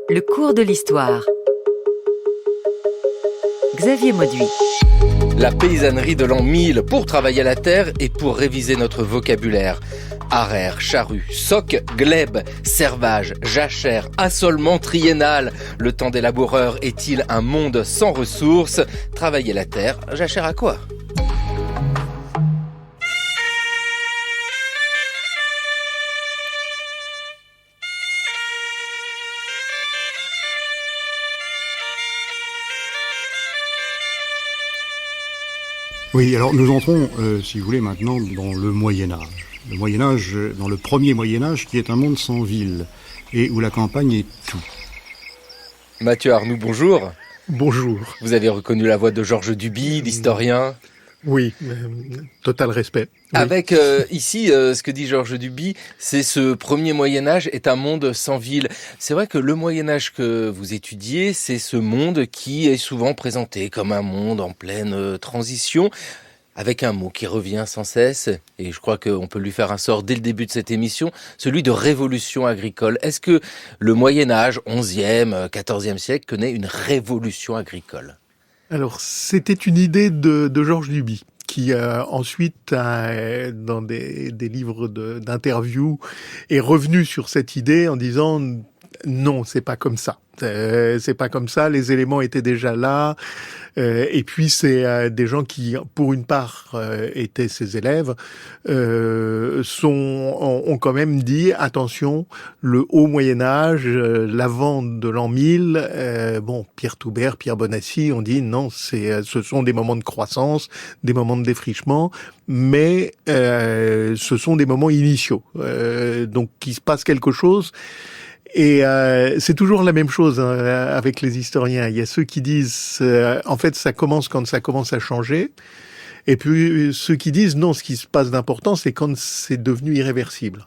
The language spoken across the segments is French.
Le cours de l'histoire. Xavier Mauduit. La paysannerie de l'an 1000 pour travailler la terre et pour réviser notre vocabulaire. Araire, charrue, soc, glèbe, servage, jachère, assolement triennal. Le temps des laboureurs est-il un monde sans ressources? Travailler la terre, jachère à quoi? Oui, alors nous entrons, si vous voulez, maintenant dans le Moyen-Âge. Le Moyen-Âge, dans le premier Moyen-Âge, qui est un monde sans ville, et où la campagne est tout. Mathieu Arnoux, bonjour. Bonjour. Vous avez reconnu la voix de Georges Duby, l'historien. Oui, total respect. Oui. Avec ici, ce que dit Georges Duby, c'est ce premier Moyen-Âge est un monde sans ville. C'est vrai que le Moyen-Âge que vous étudiez, c'est ce monde qui est souvent présenté comme un monde en pleine transition, avec un mot qui revient sans cesse, et je crois qu'on peut lui faire un sort dès le début de cette émission, celui de révolution agricole. Est-ce que le Moyen-Âge, 11e, 14e siècle, connaît une révolution agricole ? Alors, c'était une idée de Georges Duby, qui ensuite, dans des livres d'interviews, est revenu sur cette idée en disant non, c'est pas comme ça. C'est pas comme ça, les éléments étaient déjà là, et puis c'est des gens qui, pour une part, étaient ses élèves, ont quand même dit attention, le haut Moyen-Âge, l'avant de l'an 1000, Pierre Toubert, Pierre Bonassi ont dit non, ce sont des moments de croissance, des moments de défrichement, mais ce sont des moments initiaux, donc il se passe quelque chose. Et c'est toujours la même chose avec les historiens. Il y a ceux qui disent en fait ça commence quand ça commence à changer, et puis ceux qui disent non, ce qui se passe d'important c'est quand c'est devenu irréversible.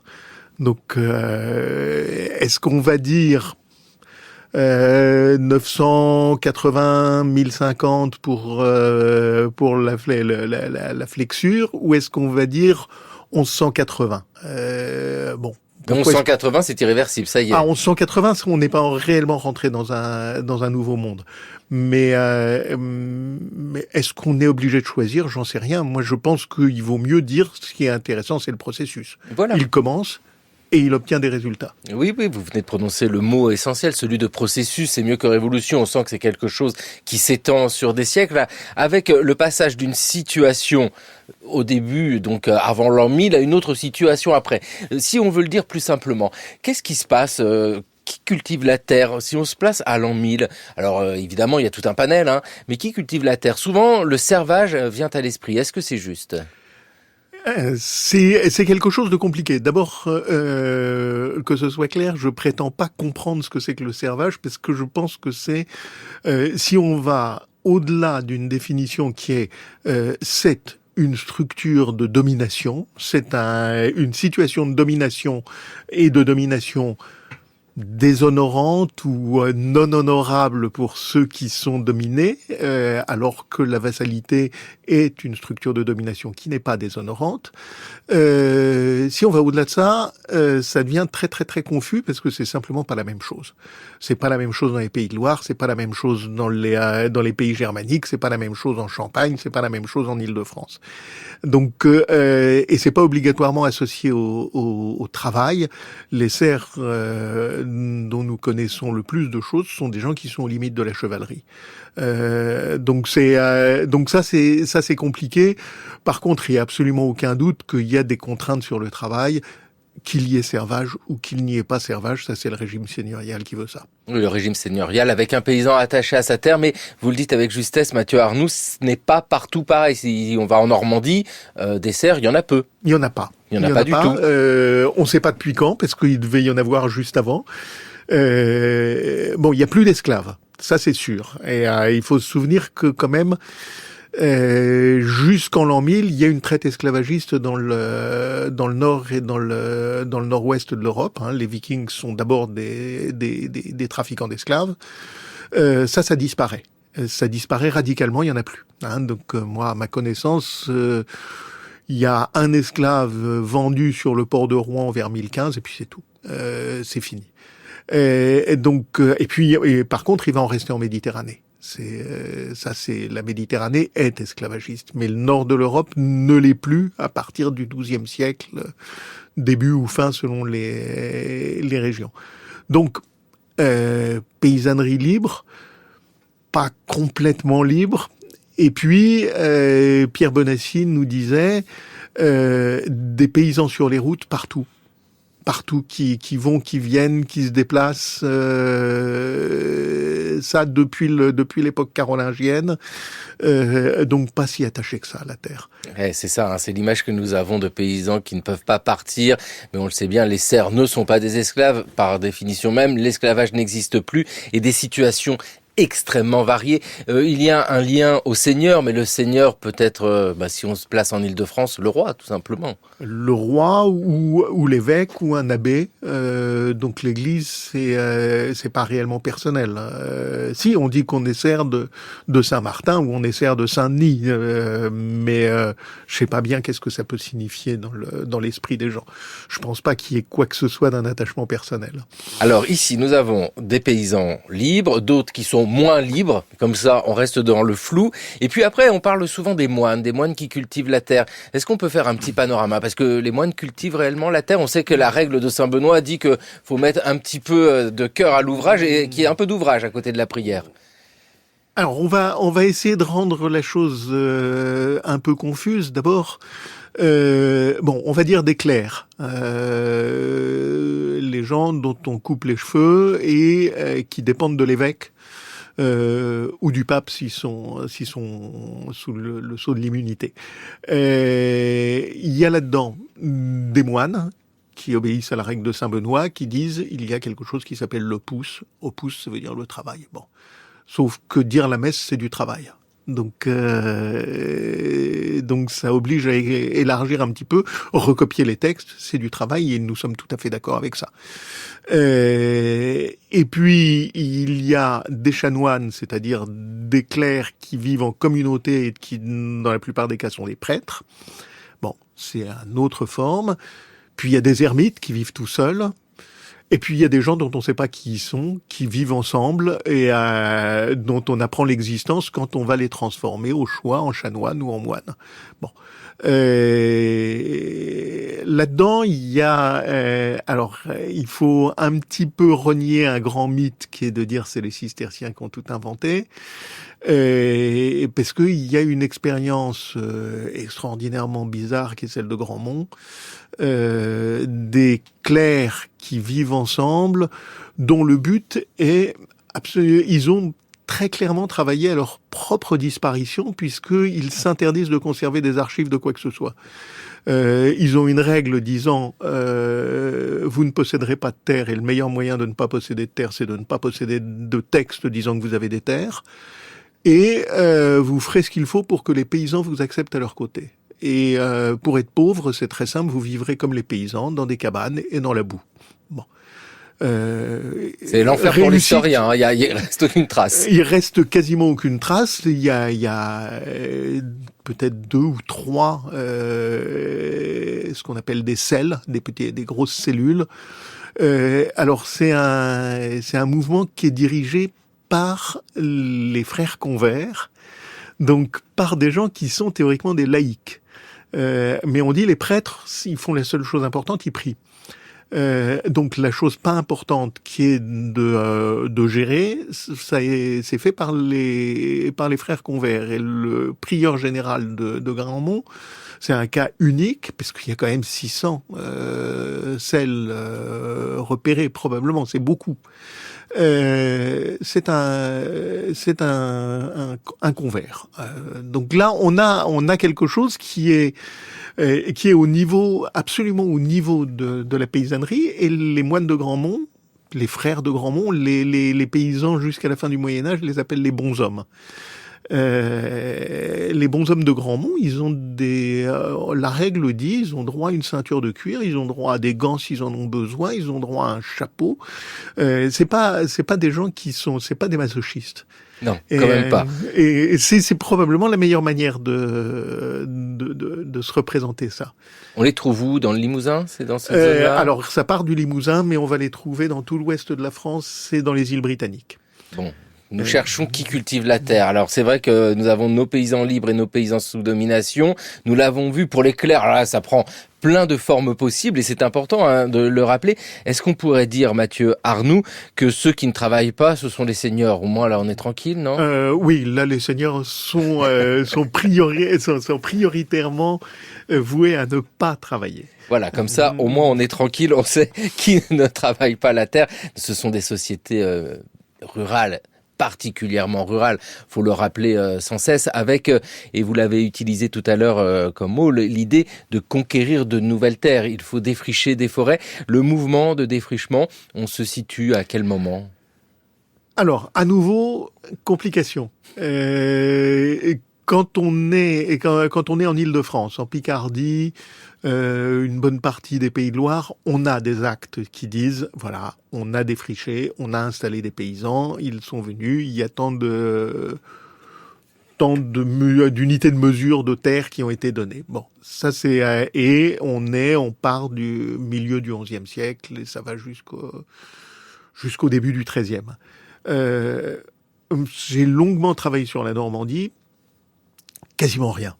Donc est-ce qu'on va dire 980, 1050 pour la flexure, ou est-ce qu'on va dire 1180? 1180, c'est irréversible, ça y est. 1180, on n'est pas réellement rentré dans un nouveau monde. Mais est-ce qu'on est obligé de choisir? J'en sais rien. Moi, je pense qu'il vaut mieux dire ce qui est intéressant, c'est le processus. Voilà. Il commence et il obtient des résultats. Oui, vous venez de prononcer le mot essentiel, celui de processus. C'est mieux que révolution. On sent que c'est quelque chose qui s'étend sur des siècles. Là, avec le passage d'une situation au début, donc avant l'an 1000, à une autre situation après. Si on veut le dire plus simplement, qu'est-ce qui se passe qui cultive la terre? Si on se place à l'an 1000, alors évidemment il y a tout un panel, mais qui cultive la terre? Souvent le servage vient à l'esprit. Est-ce que c'est juste? C'est quelque chose de compliqué. D'abord, que ce soit clair, je prétends pas comprendre ce que c'est que le servage, parce que je pense que c'est, si on va au-delà d'une définition qui est c'est une structure de domination, c'est une situation de domination et de domination déshonorante ou non honorable pour ceux qui sont dominés, alors que la vassalité est une structure de domination qui n'est pas déshonorante. Si on va au-delà de ça, ça devient très très très confus, parce que c'est simplement pas la même chose. C'est pas la même chose dans les Pays de Loire, c'est pas la même chose dans les pays germaniques, c'est pas la même chose en Champagne, c'est pas la même chose en Île-de-France. Donc, et c'est pas obligatoirement associé au travail. Les serfs dont nous connaissons le plus de choses sont des gens qui sont aux limites de la chevalerie. Donc ça c'est compliqué. Par contre, il y a absolument aucun doute qu'il y a des contraintes sur le travail, qu'il y ait servage ou qu'il n'y ait pas servage. Ça, c'est le régime seigneurial qui veut ça. Oui, le régime seigneurial avec un paysan attaché à sa terre, mais vous le dites avec justesse, Mathieu Arnoux, ce n'est pas partout pareil. Si on va en Normandie, des serfs, il y en a peu. Il y en a pas. Il y en a pas du tout. On ne sait pas depuis quand, parce qu'il devait y en avoir juste avant. Il y a plus d'esclaves, ça c'est sûr. Et il faut se souvenir que quand même, jusqu'en l'an 1000, il y a une traite esclavagiste dans le nord et dans le nord-ouest de l'Europe. Les Vikings sont d'abord des trafiquants d'esclaves. Ça disparaît. Ça disparaît radicalement, il y en a plus. Donc moi, à ma connaissance, il y a un esclave vendu sur le port de Rouen vers 1015 et puis c'est tout. C'est fini. Et par contre, il va en rester en Méditerranée. La Méditerranée est esclavagiste, mais le nord de l'Europe ne l'est plus à partir du XIIe siècle, début ou fin selon les régions. Donc, paysannerie libre, pas complètement libre. Et puis, Pierre Bonassi nous disait des paysans sur les routes partout, qui vont, qui viennent, qui se déplacent. Ça depuis l'époque carolingienne. Donc pas si attaché que ça à la terre. Ouais, c'est ça, hein, c'est l'image que nous avons de paysans qui ne peuvent pas partir. Mais on le sait bien, les serfs ne sont pas des esclaves. Par définition même, l'esclavage n'existe plus. Et des situations extrêmement variées. Il y a un lien au seigneur, mais le seigneur peut être, si on se place en Île-de-France, le roi, tout simplement. Le roi ou l'évêque ou un abbé. Donc l'Église, c'est pas réellement personnel. Si on dit qu'on est serf de Saint-Martin ou on est serf de Saint-Denis, mais je sais pas bien qu'est-ce que ça peut signifier dans l'esprit des gens. Je pense pas qu'il y ait quoi que ce soit d'un attachement personnel. Alors ici, nous avons des paysans libres, d'autres qui sont moins libres, comme ça on reste dans le flou. Et puis après, on parle souvent des moines qui cultivent la terre. Est-ce qu'on peut faire un petit panorama? Parce que les moines cultivent réellement la terre. On sait que la règle de Saint-Benoît dit que faut mettre un petit peu de cœur à l'ouvrage et qu'il y ait un peu d'ouvrage à côté de la prière. Alors on va essayer de rendre la chose un peu confuse. D'abord, on va dire des clercs, les gens dont on coupe les cheveux et qui dépendent de l'évêque. Ou du pape s'ils sont sous le sceau de l'immunité. Il y a là-dedans des moines qui obéissent à la règle de Saint-Benoît, qui disent il y a quelque chose qui s'appelle le pouce. Opus, ça veut dire le travail. Bon, sauf que dire la messe, c'est du travail. Donc ça oblige à élargir un petit peu, recopier les textes, c'est du travail et nous sommes tout à fait d'accord avec ça. Et puis il y a des chanoines, c'est-à-dire des clercs qui vivent en communauté et qui, dans la plupart des cas, sont des prêtres. Bon, c'est une autre forme. Puis il y a des ermites qui vivent tout seuls. Et puis il y a des gens dont on ne sait pas qui ils sont, qui vivent ensemble et dont on apprend l'existence quand on va les transformer au choix en chanoines ou en moines. Bon, là-dedans il y a il faut un petit peu renier un grand mythe qui est de dire c'est les cisterciens qui ont tout inventé. Parce qu'il y a une expérience extraordinairement bizarre qui est celle de Grandmont, des clercs qui vivent ensemble, dont le but est absolument, ils ont très clairement travaillé à leur propre disparition puisqu'ils s'interdisent de conserver des archives de quoi que ce soit. Ils ont une règle disant vous ne posséderez pas de terre et le meilleur moyen de ne pas posséder de terre, c'est de ne pas posséder de texte disant que vous avez des terres. Et vous ferez ce qu'il faut pour que les paysans vous acceptent à leur côté. Et pour être pauvre, c'est très simple, vous vivrez comme les paysans, dans des cabanes et dans la boue. Bon. C'est l'enfer pour l'historien, il reste aucune trace. Il reste quasiment aucune trace. Il y a peut-être 2 ou 3 ce qu'on appelle des selles, des grosses cellules. Alors c'est un mouvement qui est dirigé par les frères convers, donc par des gens qui sont théoriquement des laïcs. Mais on dit les prêtres, ils font la seule chose importante, ils prient. Donc la chose pas importante qui est de gérer, c'est fait par les frères convers. Et le prieur général de Grandmont, c'est un cas unique, parce qu'il y a quand même 600 celles repérées, probablement, c'est beaucoup. C'est un convers. Donc là, on a quelque chose qui est au niveau, absolument au niveau de la paysannerie, et les moines de Grandmont, les frères de Grandmont, les paysans jusqu'à la fin du Moyen-Âge, les appellent les bons hommes. Les bons hommes de Grandmont, ils ont la règle dit, ils ont droit à une ceinture de cuir, ils ont droit à des gants s'ils en ont besoin, ils ont droit à un chapeau. C'est pas des gens c'est pas des masochistes. Non, quand même pas. Et c'est probablement la meilleure manière de se représenter ça. On les trouve où? Dans le Limousin? C'est dans cette zone-là? Alors, ça part du Limousin, mais on va les trouver dans tout l'ouest de la France, c'est dans les îles britanniques. Bon. Nous cherchons qui cultive la terre. Alors c'est vrai que nous avons nos paysans libres et nos paysans sous domination. Nous l'avons vu pour les clercs. Alors là, ça prend plein de formes possibles et c'est important de le rappeler. Est-ce qu'on pourrait dire, Mathieu Arnoux, que ceux qui ne travaillent pas, ce sont les seigneurs? Au moins là, on est tranquille, non? Oui, là les seigneurs sont prioritairement voués à ne pas travailler. Voilà, comme ça, au moins on est tranquille. On sait qui ne travaille pas la terre. Ce sont des sociétés rurales, particulièrement rural, faut le rappeler sans cesse, avec, et vous l'avez utilisé tout à l'heure comme mot, l'idée de conquérir de nouvelles terres. Il faut défricher des forêts. Le mouvement de défrichement, on se situe à quel moment? Alors, à nouveau, complication. Quand on est en Île-de-France, en Picardie, une bonne partie des Pays de Loire, on a des actes qui disent, voilà, on a défriché, on a installé des paysans, ils sont venus, il y a tant d'unités de mesure de terre qui ont été données. Bon, ça c'est et on part du milieu du XIe siècle et ça va jusqu'au début du XIIIe. J'ai longuement travaillé sur la Normandie. Quasiment rien,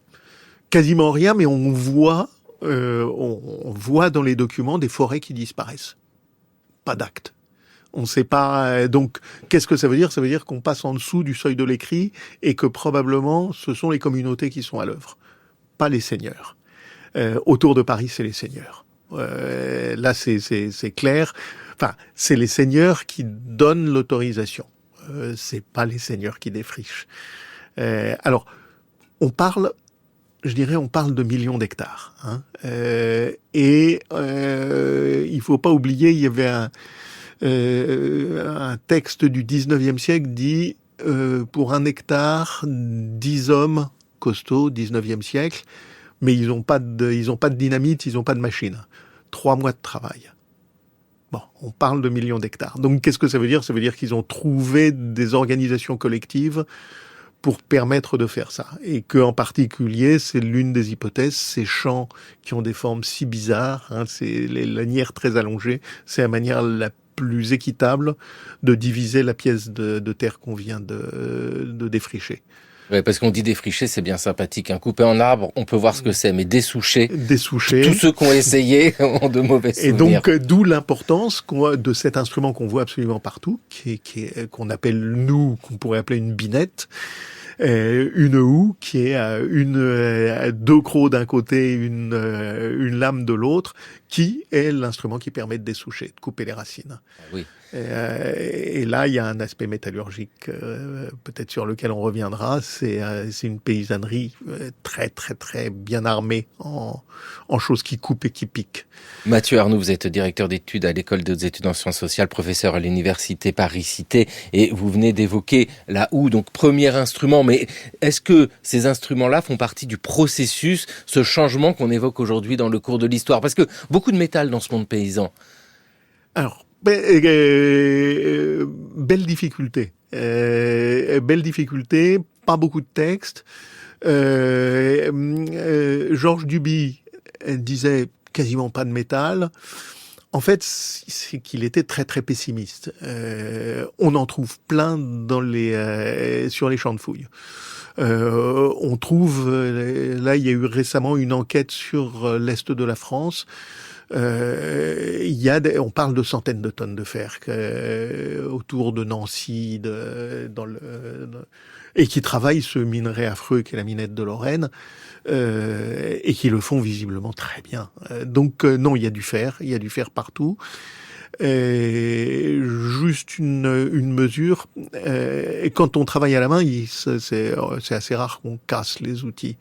mais on voit dans les documents des forêts qui disparaissent. Pas d'acte. On ne sait pas. Donc, qu'est-ce que ça veut dire? Ça veut dire qu'on passe en dessous du seuil de l'écrit et que probablement ce sont les communautés qui sont à l'œuvre, pas les seigneurs. Autour de Paris, c'est les seigneurs. Là, c'est clair. Enfin, c'est les seigneurs qui donnent l'autorisation. C'est pas les seigneurs qui défrichent. Alors, on parle de millions d'hectares. Hein. Il faut pas oublier, il y avait un texte du 19e siècle dit pour un hectare, 10 hommes costauds, 19e siècle, mais ils ont pas de dynamite, ils ont pas de machine. 3 mois de travail. Bon, on parle de millions d'hectares. Donc, qu'est-ce que ça veut dire? Ça veut dire qu'ils ont trouvé des organisations collectives pour permettre de faire ça. Et qu'en particulier, c'est l'une des hypothèses, ces champs qui ont des formes si bizarres, hein, c'est les lanières très allongées, c'est la manière la plus équitable de diviser la pièce de terre qu'on vient de défricher. Ouais, parce qu'on dit défricher, c'est bien sympathique. Couper en arbre, on peut voir ce que c'est, mais dessoucher, tous ceux qui ont essayé ont de mauvais souvenirs. Et donc, d'où l'importance de cet instrument qu'on voit absolument partout, qu'on pourrait appeler une binette, une houe qui est deux crocs d'un côté, une lame de l'autre, qui est l'instrument qui permet de dessoucher, de couper les racines. Oui. Et là, il y a un aspect métallurgique, peut-être sur lequel on reviendra. C'est une paysannerie très, très, très bien armée en choses qui coupent et qui piquent. Mathieu Arnoux, vous êtes directeur d'études à l'École des hautes études en sciences sociales, professeur à l'Université Paris-Cité, et vous venez d'évoquer la houe, donc premier instrument. Mais est-ce que ces instruments-là font partie du processus, ce changement qu'on évoque aujourd'hui dans le cours de l'histoire? Parce que beaucoup de métal dans ce monde paysan. Alors, belle difficulté. Belle difficulté, pas beaucoup de textes. Georges Duby disait quasiment pas de métal. En fait, c'est qu'il était très très pessimiste. On en trouve plein sur les champs de fouilles. On trouve, là il y a eu récemment une enquête sur l'Est de la France. On parle de centaines de tonnes de fer autour de Nancy, et qui travaillent ce minerai affreux qu'est la minette de Lorraine, et qui le font visiblement très bien. Donc non, il y a du fer partout. Juste une mesure. Et quand on travaille à la main, c'est assez rare qu'on casse les outils.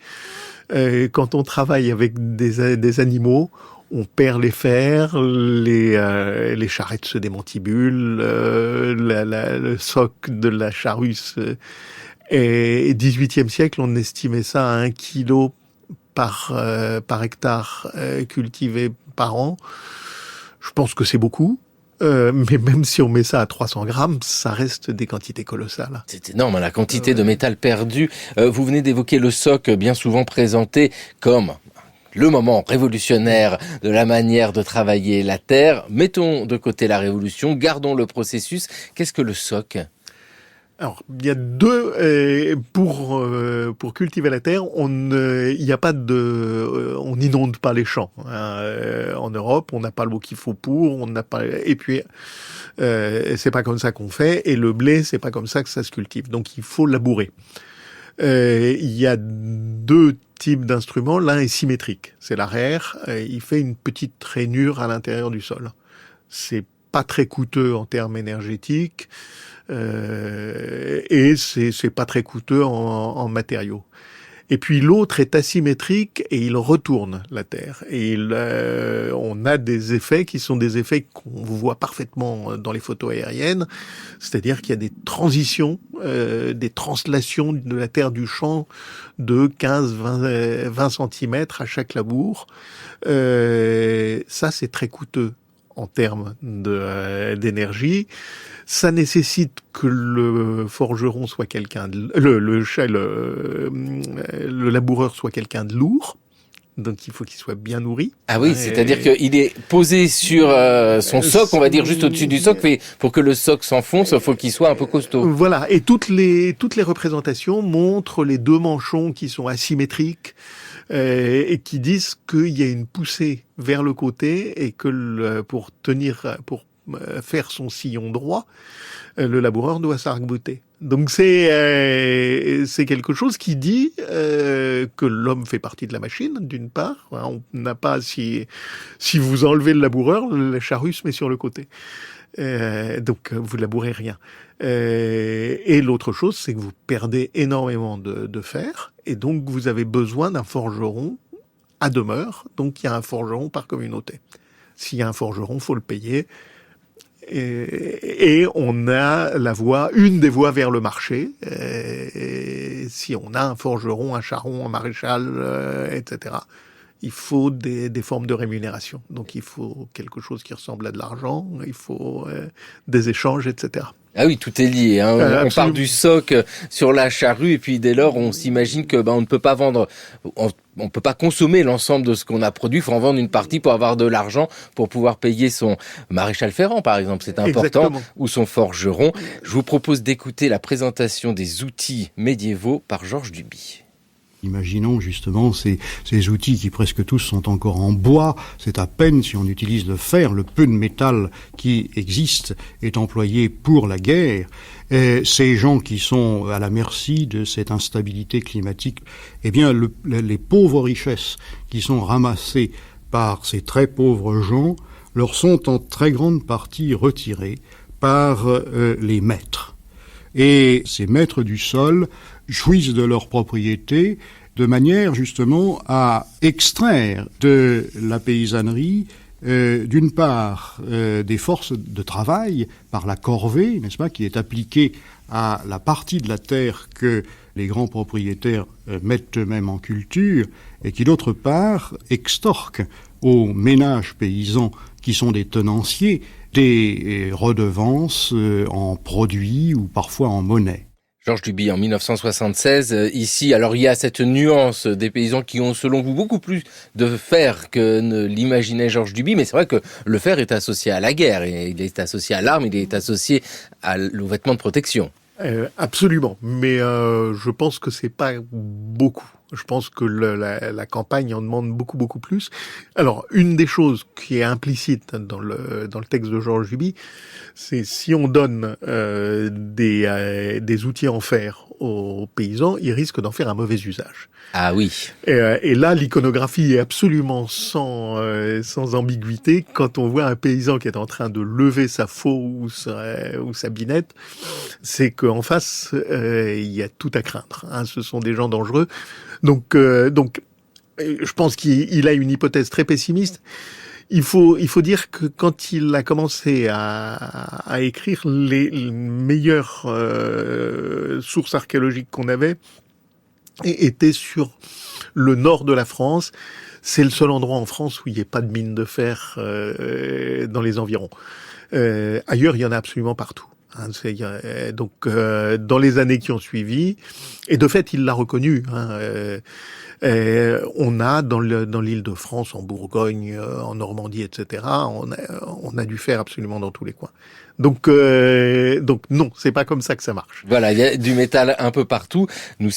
Quand on travaille avec des animaux, on perd les fers, les charrettes se démantibulent, le soc de la charrue Et 18e siècle, on estimait ça à 1 kilo par hectare cultivé par an. Je pense que c'est beaucoup. Mais même si on met ça à 300 grammes, ça reste des quantités colossales. C'est énorme, la quantité de métal perdu. Vous venez d'évoquer le soc, bien souvent présenté comme le moment révolutionnaire de la manière de travailler la terre. Mettons de côté la révolution, gardons le processus. Qu'est-ce que le soc ? Alors, il y a pour cultiver la terre, on n'inonde pas les champs. En Europe, on n'a pas l'eau qu'il faut pour, et puis, c'est pas comme ça qu'on fait, et le blé, c'est pas comme ça que ça se cultive. Donc, il faut labourer. Il y a 2 types d'instruments. L'un est symétrique. C'est l'arrière. Il fait une petite rainure à l'intérieur du sol. C'est pas très coûteux en termes énergétiques. Et c'est pas très coûteux en matériaux. Et puis l'autre est asymétrique et il retourne la terre. Et on a des effets qui sont des effets qu'on voit parfaitement dans les photos aériennes. C'est-à-dire qu'il y a des transitions, des translations de la terre du champ de 15-20 centimètres à chaque labour. Ça, c'est très coûteux en termes d'énergie. Ça nécessite que le forgeron soit quelqu'un le laboureur soit quelqu'un de lourd. Donc il faut qu'il soit bien nourri. Ah oui, c'est-à-dire qu'il est posé sur son soc, on va dire juste au-dessus du soc, mais pour que le soc s'enfonce, il faut qu'il soit un peu costaud. Voilà, et toutes les représentations montrent les 2 manchons qui sont asymétriques et qui disent qu'il y a une poussée vers le côté et que pour faire son sillon droit, le laboureur doit s'arc-bouter. Donc c'est quelque chose qui dit que l'homme fait partie de la machine, d'une part. On n'a pas si vous enlevez le laboureur, la charrue se met sur le côté. Donc vous labourez rien. Et l'autre chose, c'est que vous perdez énormément de fer, et donc vous avez besoin d'un forgeron à demeure. Donc il y a un forgeron par communauté. S'il y a un forgeron, faut le payer. Et on a une des voies vers le marché. Et si on a un forgeron, un charron, un maréchal, etc., il faut des formes de rémunération. Donc il faut quelque chose qui ressemble à de l'argent, il faut des échanges, etc. Ah oui, tout est lié. Hein. On part du soc sur la charrue, et puis dès lors, on s'imagine que on ne peut pas vendre, on peut pas consommer l'ensemble de ce qu'on a produit. Il faut en vendre une partie pour avoir de l'argent, pour pouvoir payer son maréchal ferrant, par exemple. C'est important. Exactement. Ou son forgeron. Je vous propose d'écouter la présentation des outils médiévaux par Georges Duby. Imaginons justement ces outils qui presque tous sont encore en bois. C'est à peine si on utilise le fer, le peu de métal qui existe est employé pour la guerre. Et ces gens qui sont à la merci de cette instabilité climatique, eh bien les pauvres richesses qui sont ramassées par ces très pauvres gens leur sont en très grande partie retirées par les maîtres. Et ces maîtres du sol jouissent de leurs propriétés de manière justement à extraire de la paysannerie d'une part des forces de travail par la corvée, n'est-ce pas, qui est appliquée à la partie de la terre que les grands propriétaires mettent eux-mêmes en culture, et qui d'autre part extorquent aux ménages paysans qui sont des tenanciers des redevances en produits ou parfois en monnaie. Georges Duby, en 1976, ici, alors il y a cette nuance des paysans qui ont, selon vous, beaucoup plus de fer que ne l'imaginait Georges Duby, mais c'est vrai que le fer est associé à la guerre, et il est associé à l'arme, il est associé aux vêtements de protection. Absolument, mais je pense que c'est pas beaucoup. Je pense que la campagne en demande beaucoup plus. Alors, une des choses qui est implicite dans le texte de Georges Duby, c'est si on donne des outils en fer aux paysans, ils risquent d'en faire un mauvais usage. Ah oui. Et là, l'iconographie est absolument sans ambiguïté. Quand on voit un paysan qui est en train de lever sa faux ou sa binette, c'est qu'en face, il y a tout à craindre. Hein. Ce sont des gens dangereux. Donc, je pense qu'il a une hypothèse très pessimiste. Il faut dire que quand il a commencé à écrire, les meilleures sources archéologiques qu'on avait étaient sur le nord de la France. C'est le seul endroit en France où il n'y ait pas de mine de fer dans les environs. Ailleurs, il y en a absolument partout. Donc, dans les années qui ont suivi, et de fait, il l'a reconnu. On a dans l'Île-de-France, en Bourgogne, en Normandie, etc. On a du fer absolument dans tous les coins. Donc non, c'est pas comme ça que ça marche. Voilà, il y a du métal un peu partout. Nous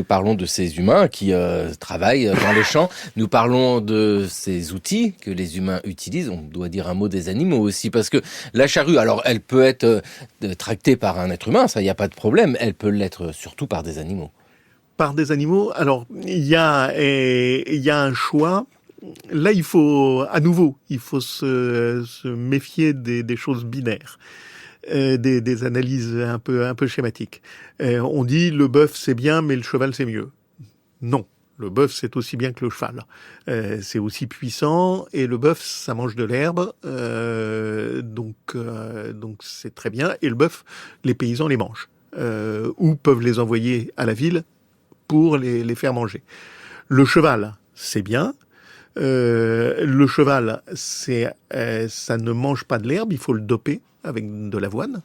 parlons de ces humains qui travaillent dans les champs. Nous parlons de ces outils que les humains utilisent. On doit dire un mot des animaux aussi, parce que la charrue, alors elle peut être tractée par un être humain, ça, il n'y a pas de problème. Elle peut l'être surtout par des animaux. Par des animaux. Alors, il y a un choix. Là, il faut se méfier des choses binaires, des analyses un peu schématiques. On dit le bœuf c'est bien, mais le cheval c'est mieux. Non. Le bœuf, c'est aussi bien que le cheval. C'est aussi puissant, et le bœuf, ça mange de l'herbe, donc c'est très bien. Et le bœuf, les paysans les mangent, ou peuvent les envoyer à la ville pour les faire manger. Le cheval, c'est bien. Le cheval, ça ne mange pas de l'herbe, il faut le doper avec de l'avoine.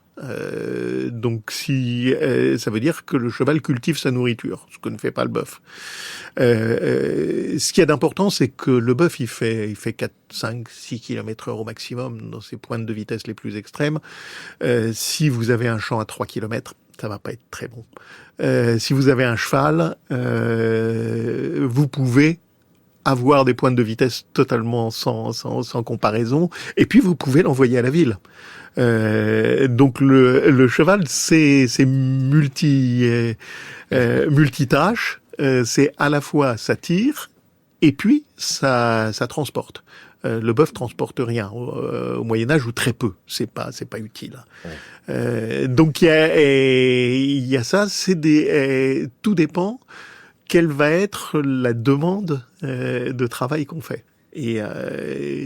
Donc ça veut dire que le cheval cultive sa nourriture, ce que ne fait pas le bœuf. Ce qui est d'important, c'est que le bœuf, il fait 4, 5, 6 km/h au maximum dans ses pointes de vitesse les plus extrêmes. Si vous avez un champ à 3 km, ça va pas être très bon. Si vous avez un cheval, vous pouvez avoir des pointes de vitesse totalement sans comparaison, et puis vous pouvez l'envoyer à la ville. Donc le cheval, c'est multitâche. C'est à la fois ça tire et puis ça transporte. Le bœuf transporte rien au Moyen Âge, ou très peu. C'est pas utile. Ouais. Donc il y a ça. Tout dépend quelle va être la demande de travail qu'on fait. Et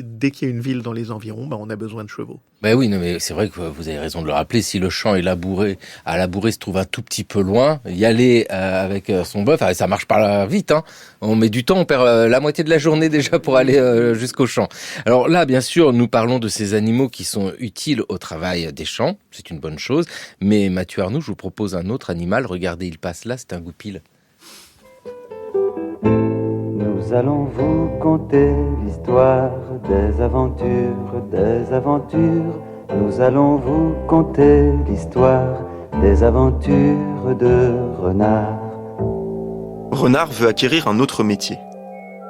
dès qu'il y a une ville dans les environs, on a besoin de chevaux. Ben oui, non, mais c'est vrai que vous avez raison de le rappeler. Si le champ à labourer se trouve un tout petit peu loin, y aller avec son bœuf, ça marche pas vite. Hein. On met du temps, on perd la moitié de la journée déjà pour aller jusqu'au champ. Alors là, bien sûr, nous parlons de ces animaux qui sont utiles au travail des champs. C'est une bonne chose. Mais Mathieu Arnoux, je vous propose un autre animal. Regardez, il passe là, c'est un goupil. Nous allons vous conter l'histoire des aventures. Nous allons vous conter l'histoire des aventures de Renard. Renard veut acquérir un autre métier,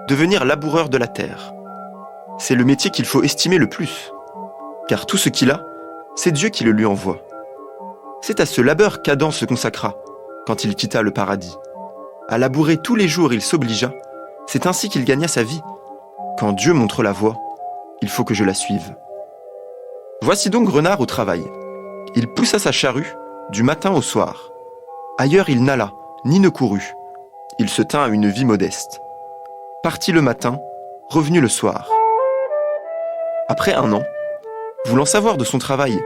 devenir laboureur de la terre. C'est le métier qu'il faut estimer le plus, car tout ce qu'il a, c'est Dieu qui le lui envoie. C'est à ce labeur qu'Adam se consacra quand il quitta le paradis. À labourer tous les jours, il s'obligea. C'est ainsi qu'il gagna sa vie. Quand Dieu montre la voie, il faut que je la suive. Voici donc Renard au travail. Il poussa sa charrue du matin au soir. Ailleurs il n'alla, ni ne courut. Il se tint à une vie modeste. Parti le matin, revenu le soir. Après 1 an, voulant savoir de son travail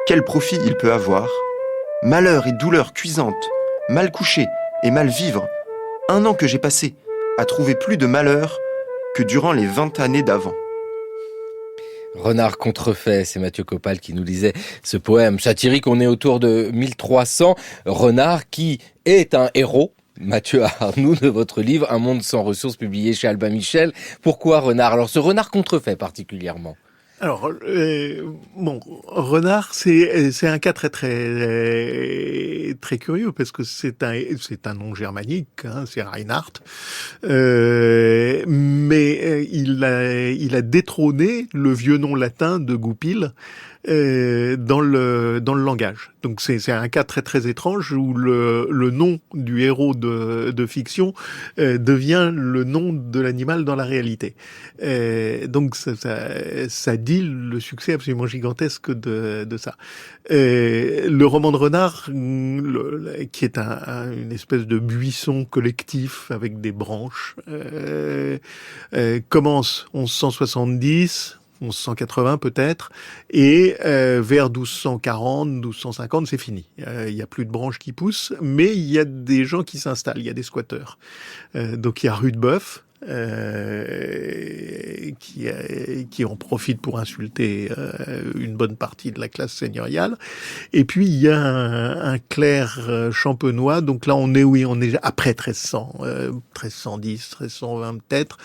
quel profit il peut avoir, malheur et douleur cuisante, mal coucher et mal vivre, 1 an que j'ai passé à trouver plus de malheur que durant les 20 années d'avant. Renard contrefait, c'est Mathieu Copal qui nous lisait ce poème satirique. On est autour de 1300. Renard qui est un héros. Mathieu Arnoux, de votre livre Un monde sans ressources, publié chez Albin Michel. Pourquoi Renard? Alors ce Renard contrefait particulièrement. Alors, Renard, c'est un cas très curieux, parce que c'est un nom germanique, hein, c'est Reinhard, mais il a détrôné le vieux nom latin de Goupil dans le langage. Donc c'est un cas très étrange où le nom du héros de fiction devient le nom de l'animal dans la réalité. Donc ça dit le succès absolument gigantesque de ça. Le roman de Renard, qui est une espèce de buisson collectif avec des branches, commence 1170. 1180 peut-être, et vers 1240, 1250, c'est fini. Il y a plus de branches qui poussent, mais il y a des gens qui s'installent, il y a des squatteurs. Donc il y a Rudebeuf, qui en profite pour insulter une bonne partie de la classe seigneuriale. Et puis il y a un clerc champenois, donc là on est après 1300, 1310, 1320 peut-être.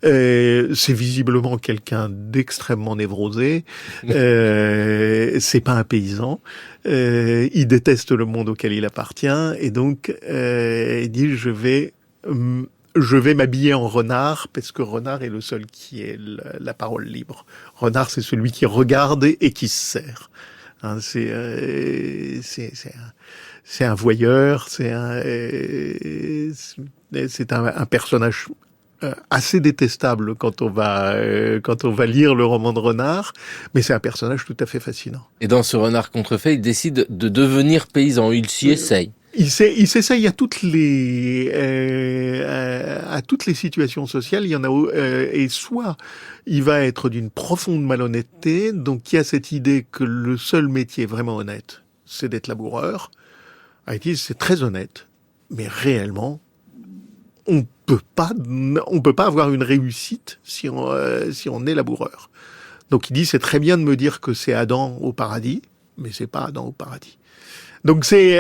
C'est visiblement quelqu'un d'extrêmement névrosé. C'est pas un paysan. Il déteste le monde auquel il appartient, et donc il dit je vais m'habiller en renard, parce que renard est le seul qui ait la parole libre. Renard, c'est celui qui regarde et qui se sert. Hein, c'est un voyeur, c'est un personnage assez détestable quand on va lire le roman de Renard, mais c'est un personnage tout à fait fascinant. Et dans ce renard contrefait, il décide de devenir paysan. Il s'y essaye. Il s'essaye à toutes les situations sociales. Il y en a, et soit il va être d'une profonde malhonnêteté, donc il y a cette idée que le seul métier vraiment honnête, c'est d'être laboureur. Haïti, c'est très honnête, mais réellement, on peut pas avoir une réussite si on est laboureur. Donc il dit, c'est très bien de me dire que c'est Adam au paradis, mais c'est pas Adam au paradis. Donc c'est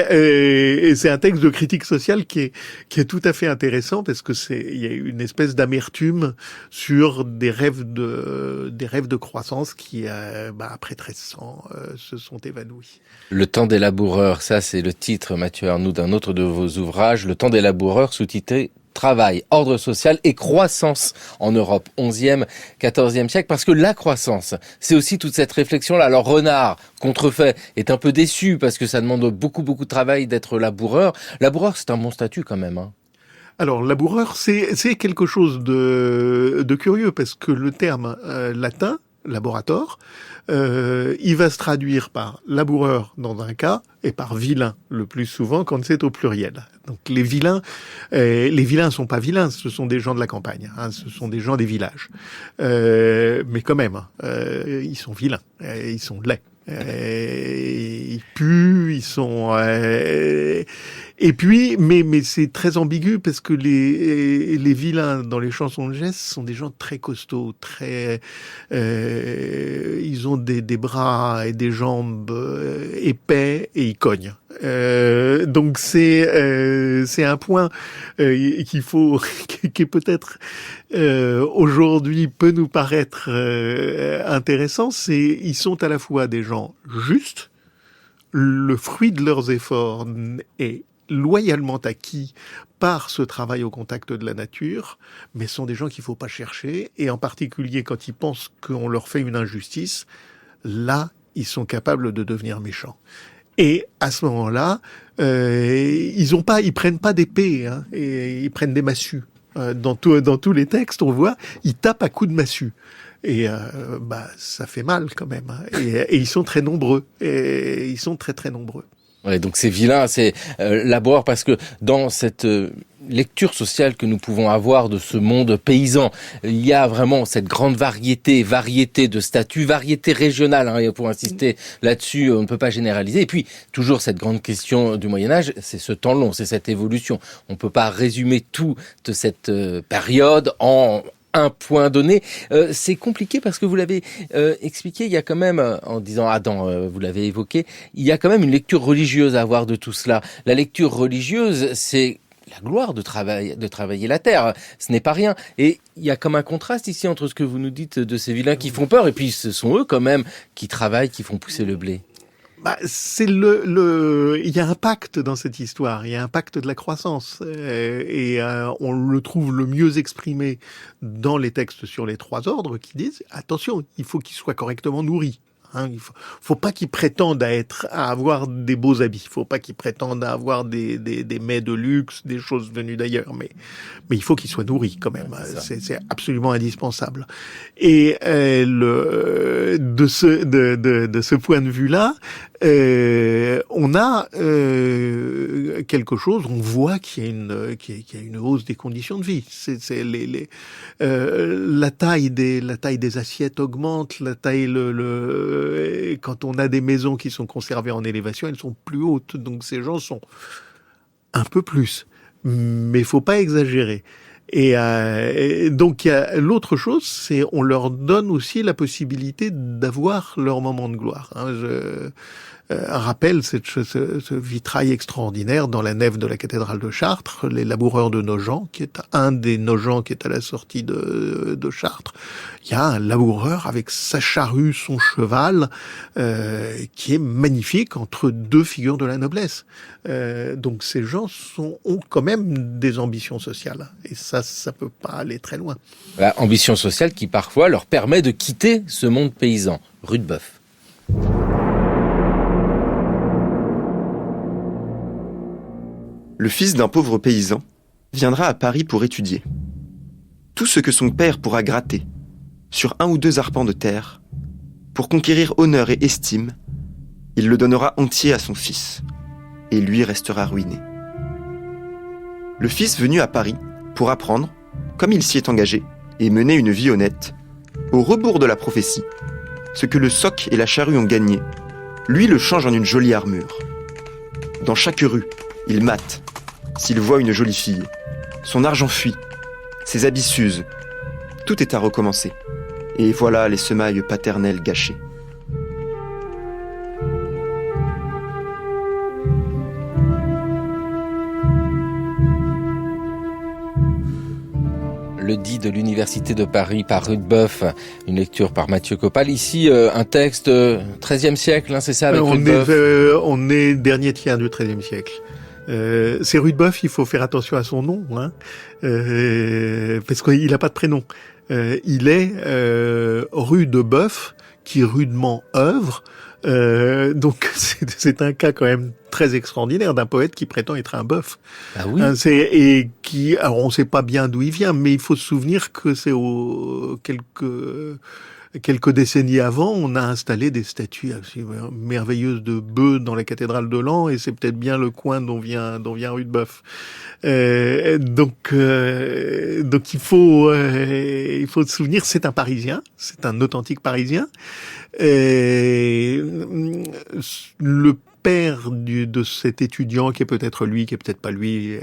un texte de critique sociale qui est tout à fait intéressant, parce que il y a une espèce d'amertume sur des rêves de croissance qui après 1300 se sont évanouis. Le temps des laboureurs, ça c'est le titre, Mathieu Arnould, d'un autre de vos ouvrages, Le temps des laboureurs, sous-titré Travail, ordre social et croissance en Europe, 11e, 14e siècle, parce que la croissance, c'est aussi toute cette réflexion-là. Alors Renard, contrefait, est un peu déçu parce que ça demande beaucoup de travail d'être laboureur. Laboureur, c'est un bon statut quand même, hein. Alors, laboureur, c'est quelque chose de curieux, parce que le terme latin, laborator, il va se traduire par laboureur dans un cas et par vilain le plus souvent quand c'est au pluriel. Donc les vilains sont pas vilains, ce sont des gens de la campagne, hein, ce sont des gens des villages. Mais quand même, ils sont vilains, ils sont laids. Ils puent, ils sont et puis mais c'est très ambigu, parce que les vilains dans les chansons de geste sont des gens très costauds, très ils ont des bras et des jambes épais, et ils cognent. Donc c'est un point qui est peut-être aujourd'hui peut nous paraître intéressant. Ils sont à la fois des gens justes, le fruit de leurs efforts est loyalement acquis par ce travail au contact de la nature, mais sont des gens qu'il faut pas chercher, et en particulier quand ils pensent qu'on leur fait une injustice, là ils sont capables de devenir méchants. Et à ce moment-là, ils prennent pas d'épée, hein, et ils prennent des massues. Dans tous les textes, on voit, ils tapent à coups de massue. Et ça fait mal quand même, hein. Et ils sont très nombreux. Et ils sont très très nombreux. Ouais, donc c'est vilain, c'est laboureur, parce que dans cette lecture sociale que nous pouvons avoir de ce monde paysan, il y a vraiment cette grande variété de statuts, variété régionale, hein, et pour insister là-dessus, on ne peut pas généraliser. Et puis, toujours cette grande question du Moyen-Âge, c'est ce temps long, c'est cette évolution. On ne peut pas résumer toute cette période en un point donné. C'est compliqué parce que vous l'avez expliqué, il y a quand même, en disant Adam, vous l'avez évoqué, il y a quand même une lecture religieuse à avoir de tout cela. La lecture religieuse, c'est la gloire de travailler la terre. Ce n'est pas rien. Et il y a comme un contraste ici entre ce que vous nous dites de ces vilains qui font peur, et puis ce sont eux quand même qui travaillent, qui font pousser le blé. C'est il y a un pacte dans cette histoire, il y a un pacte de la croissance, et on le trouve le mieux exprimé dans les textes sur les trois ordres qui disent attention, il faut qu'ils soient correctement nourris. Hein, il faut pas qu'ils prétendent à avoir des beaux habits, il faut pas qu'ils prétendent à avoir des mets de luxe, des choses venues d'ailleurs, mais il faut qu'ils soient nourris quand même. C'est absolument indispensable. Et de ce point de vue-là, on a quelque chose, on voit qu'il y a une hausse des conditions de vie. La taille des assiettes augmente, quand on a des maisons qui sont conservées en élévation, elles sont plus hautes. Donc ces gens sont un peu plus. Mais il faut pas exagérer. Et donc l'autre chose, c'est on leur donne aussi la possibilité d'avoir leur moment de gloire. Rappelle ce vitrail extraordinaire dans la nef de la cathédrale de Chartres, les laboureurs de Nogent, qui est un des Nogent qui est à la sortie de Chartres. Il y a un laboureur avec sa charrue, son cheval, qui est magnifique entre deux figures de la noblesse. Donc ces gens ont quand même des ambitions sociales. Et ça peut pas aller très loin. Ambition sociale qui parfois leur permet de quitter ce monde paysan. Rudebeuf. Le fils d'un pauvre paysan viendra à Paris pour étudier. Tout ce que son père pourra gratter sur 1 ou 2 arpents de terre, pour conquérir honneur et estime, il le donnera entier à son fils, et lui restera ruiné. Le fils venu à Paris pour apprendre, comme il s'y est engagé, et mener une vie honnête, au rebours de la prophétie, ce que le soc et la charrue ont gagné, lui le change en une jolie armure. Dans chaque rue, il mate. S'il voit une jolie fille, son argent fuit, ses habits s'usent. Tout est à recommencer. Et voilà les semailles paternelles gâchées. Le dit de l'Université de Paris par Rudebeuf, une lecture par Mathieu Copal. Ici, un texte 13e siècle, c'est ça, avec Rudebeuf. On est dernier tiers du XIIIe siècle. C'est Rudebeuf, il faut faire attention à son nom, parce qu'il n'a pas de prénom. Il est Rudebeuf, qui rudement œuvre. Donc c'est un cas quand même très extraordinaire d'un poète qui prétend être un bœuf. Ah oui. Alors on ne sait pas bien d'où il vient, mais il faut se souvenir que c'est quelques décennies avant, on a installé des statues assez merveilleuses de bœufs dans la cathédrale de Laon, et c'est peut-être bien le coin dont vient Rudebeuf. Donc il faut se souvenir, c'est un Parisien, c'est un authentique Parisien. Le père de cet étudiant, qui est peut-être lui, qui est peut-être pas lui,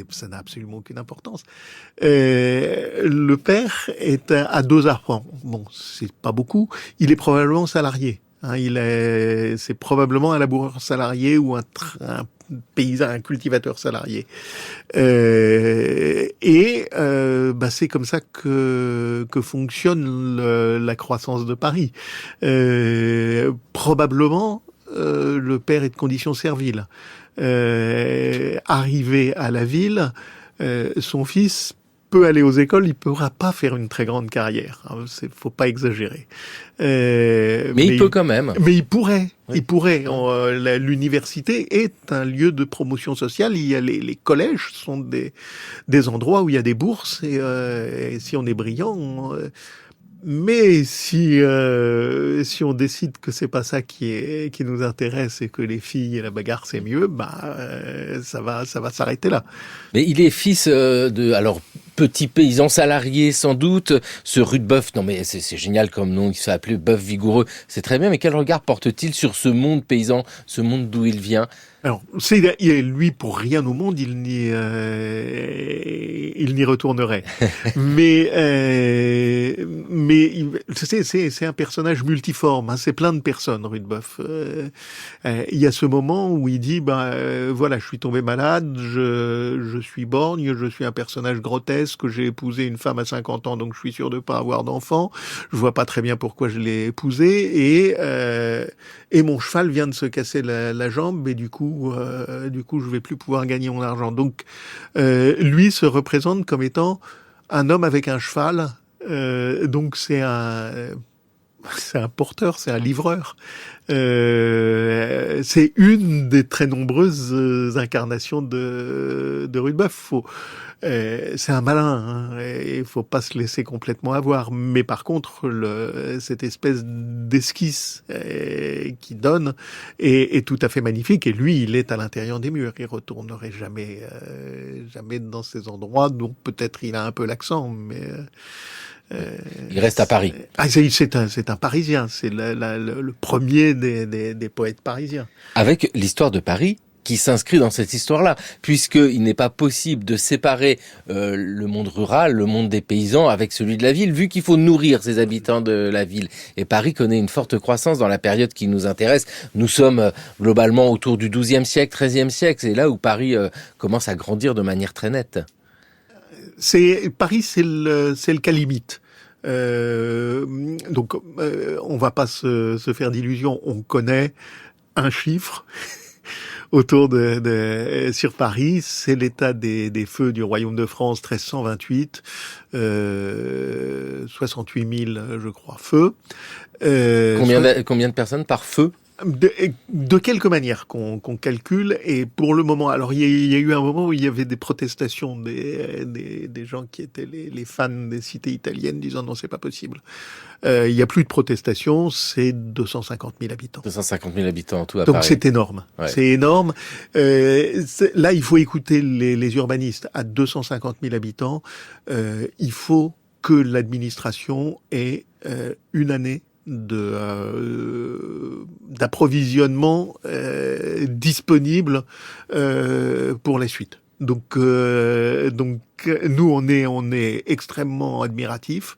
ça n'a absolument aucune importance. Le père est à 2 arpents. Bon, c'est pas beaucoup. Il est probablement salarié. C'est probablement un laboureur salarié ou un paysan, un cultivateur salarié. C'est comme ça que fonctionne la croissance de Paris. Probablement, le père est de condition servile. Arrivé à la ville, son fils peut aller aux écoles, il pourra pas faire une très grande carrière. Faut pas exagérer. Mais il peut quand même. Mais il pourrait. Oui. Il pourrait. L'université est un lieu de promotion sociale. Il y a les collèges sont des endroits où il y a des bourses et si on est brillant. Mais si on décide que c'est pas ça qui nous intéresse et que les filles et la bagarre c'est mieux, ça va s'arrêter là. Mais il est fils alors petit paysan salarié sans doute, ce Rudebeuf. Non mais c'est génial comme nom, il s'appelait Bœuf Vigoureux. C'est très bien, mais quel regard porte-t-il sur ce monde paysan, ce monde d'où il vient? Alors, lui, pour rien au monde, il n'y retournerait. mais c'est un personnage multiforme. C'est plein de personnes, Rudebeuf. Il y a ce moment où il dit, voilà, je suis tombé malade, je suis borgne, je suis un personnage grotesque, j'ai épousé une femme à 50 ans, donc je suis sûr de pas avoir d'enfant. Je vois pas très bien pourquoi je l'ai épousée et mon cheval vient de se casser la jambe et du coup je vais plus pouvoir gagner mon argent. Donc lui se représente comme étant un homme avec un cheval. Donc c'est un porteur, c'est un livreur. C'est c'est une des très nombreuses incarnations de Rudebeuf. C'est un malin, hein, et il faut pas se laisser complètement avoir. Mais par contre, cette espèce d'esquisse qui donne est tout à fait magnifique. Et lui, il est à l'intérieur des murs. Il retournerait jamais dans ces endroits. Donc peut-être il a un peu l'accent, mais Il reste à Paris. C'est un Parisien. C'est le premier des poètes parisiens. Avec l'histoire de Paris qui s'inscrit dans cette histoire-là, puisqu'il n'est pas possible de séparer le monde rural, le monde des paysans, avec celui de la ville, vu qu'il faut nourrir ses habitants de la ville. Et Paris connaît une forte croissance dans la période qui nous intéresse. Nous sommes globalement autour du XIIe siècle, XIIIe siècle. C'est là où Paris commence à grandir de manière très nette. Paris, c'est le calimite. Donc, on va pas se faire d'illusions. On connaît un chiffre autour sur Paris. C'est l'état des feux du Royaume de France, 1328, 68 000, je crois, feux. Combien de personnes par feu? De quelque manière qu'on calcule, et pour le moment, alors il y a eu un moment où il y avait des protestations des gens qui étaient les fans des cités italiennes disant non, c'est pas possible. Il y a plus de protestations, c'est 250 000 habitants. 250 000 habitants en tout à Donc Paris. c'est énorme, ouais. C'est énorme. Là, il faut écouter les urbanistes. À 250 000 habitants, il faut que l'administration ait une année d'approvisionnement disponible pour la suite. Donc nous on est extrêmement admiratifs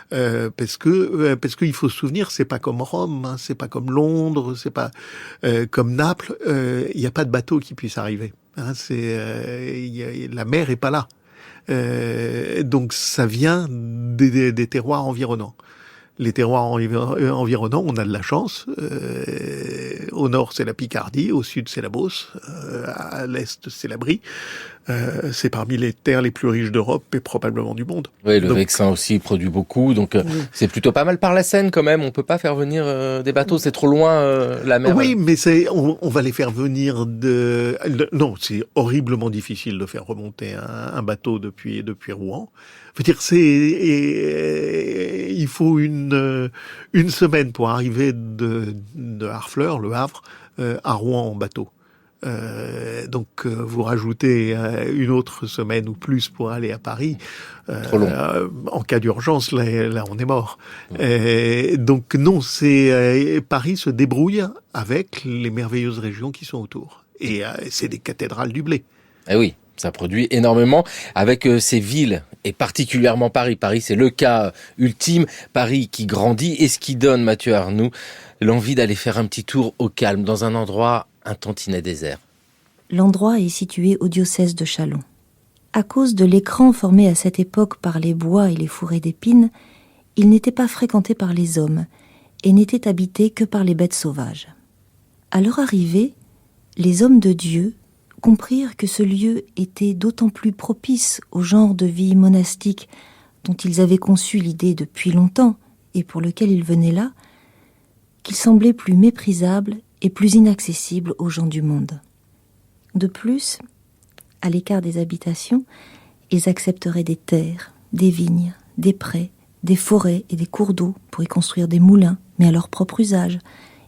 parce qu'il faut se souvenir, c'est pas comme Rome, hein, c'est pas comme Londres, c'est pas comme Naples. Il n'y a pas de bateau qui puisse arriver. Hein, la mer est pas là. Donc ça vient des terroirs environnants. Les terroirs environnants, on a de la chance. Au nord, c'est la Picardie, au sud, c'est la Beauce, à l'est, c'est la Brie. C'est parmi les terres les plus riches d'Europe et probablement du monde. Oui, le Vexin aussi produit beaucoup, donc c'est plutôt pas mal. Par la Seine quand même, on peut pas faire venir des bateaux, c'est trop loin la mer. Oui, mais on va les faire venir non, c'est horriblement difficile de faire remonter un bateau depuis Rouen. Je veux dire, il faut une semaine pour arriver de Harfleur, Le Havre, à Rouen en bateau. Donc vous rajoutez une autre semaine ou plus pour aller à Paris. Trop long. En cas d'urgence, là on est mort. Donc non, Paris se débrouille avec les merveilleuses régions qui sont autour. Et c'est des cathédrales du blé. Eh oui. Ça produit énormément avec ces villes, et particulièrement Paris. Paris, c'est le cas ultime. Paris qui grandit et ce qui donne, Mathieu Arnoux, l'envie d'aller faire un petit tour au calme, dans un endroit un tantinet désert. L'endroit est situé au diocèse de Châlons. À cause de l'écran formé à cette époque par les bois et les fourrés d'épines, il n'était pas fréquenté par les hommes et n'était habité que par les bêtes sauvages. À leur arrivée, les hommes de Dieu comprirent que ce lieu était d'autant plus propice au genre de vie monastique dont ils avaient conçu l'idée depuis longtemps et pour lequel ils venaient là, qu'il semblait plus méprisable et plus inaccessible aux gens du monde. De plus, à l'écart des habitations, ils accepteraient des terres, des vignes, des prés, des forêts et des cours d'eau pour y construire des moulins, mais à leur propre usage,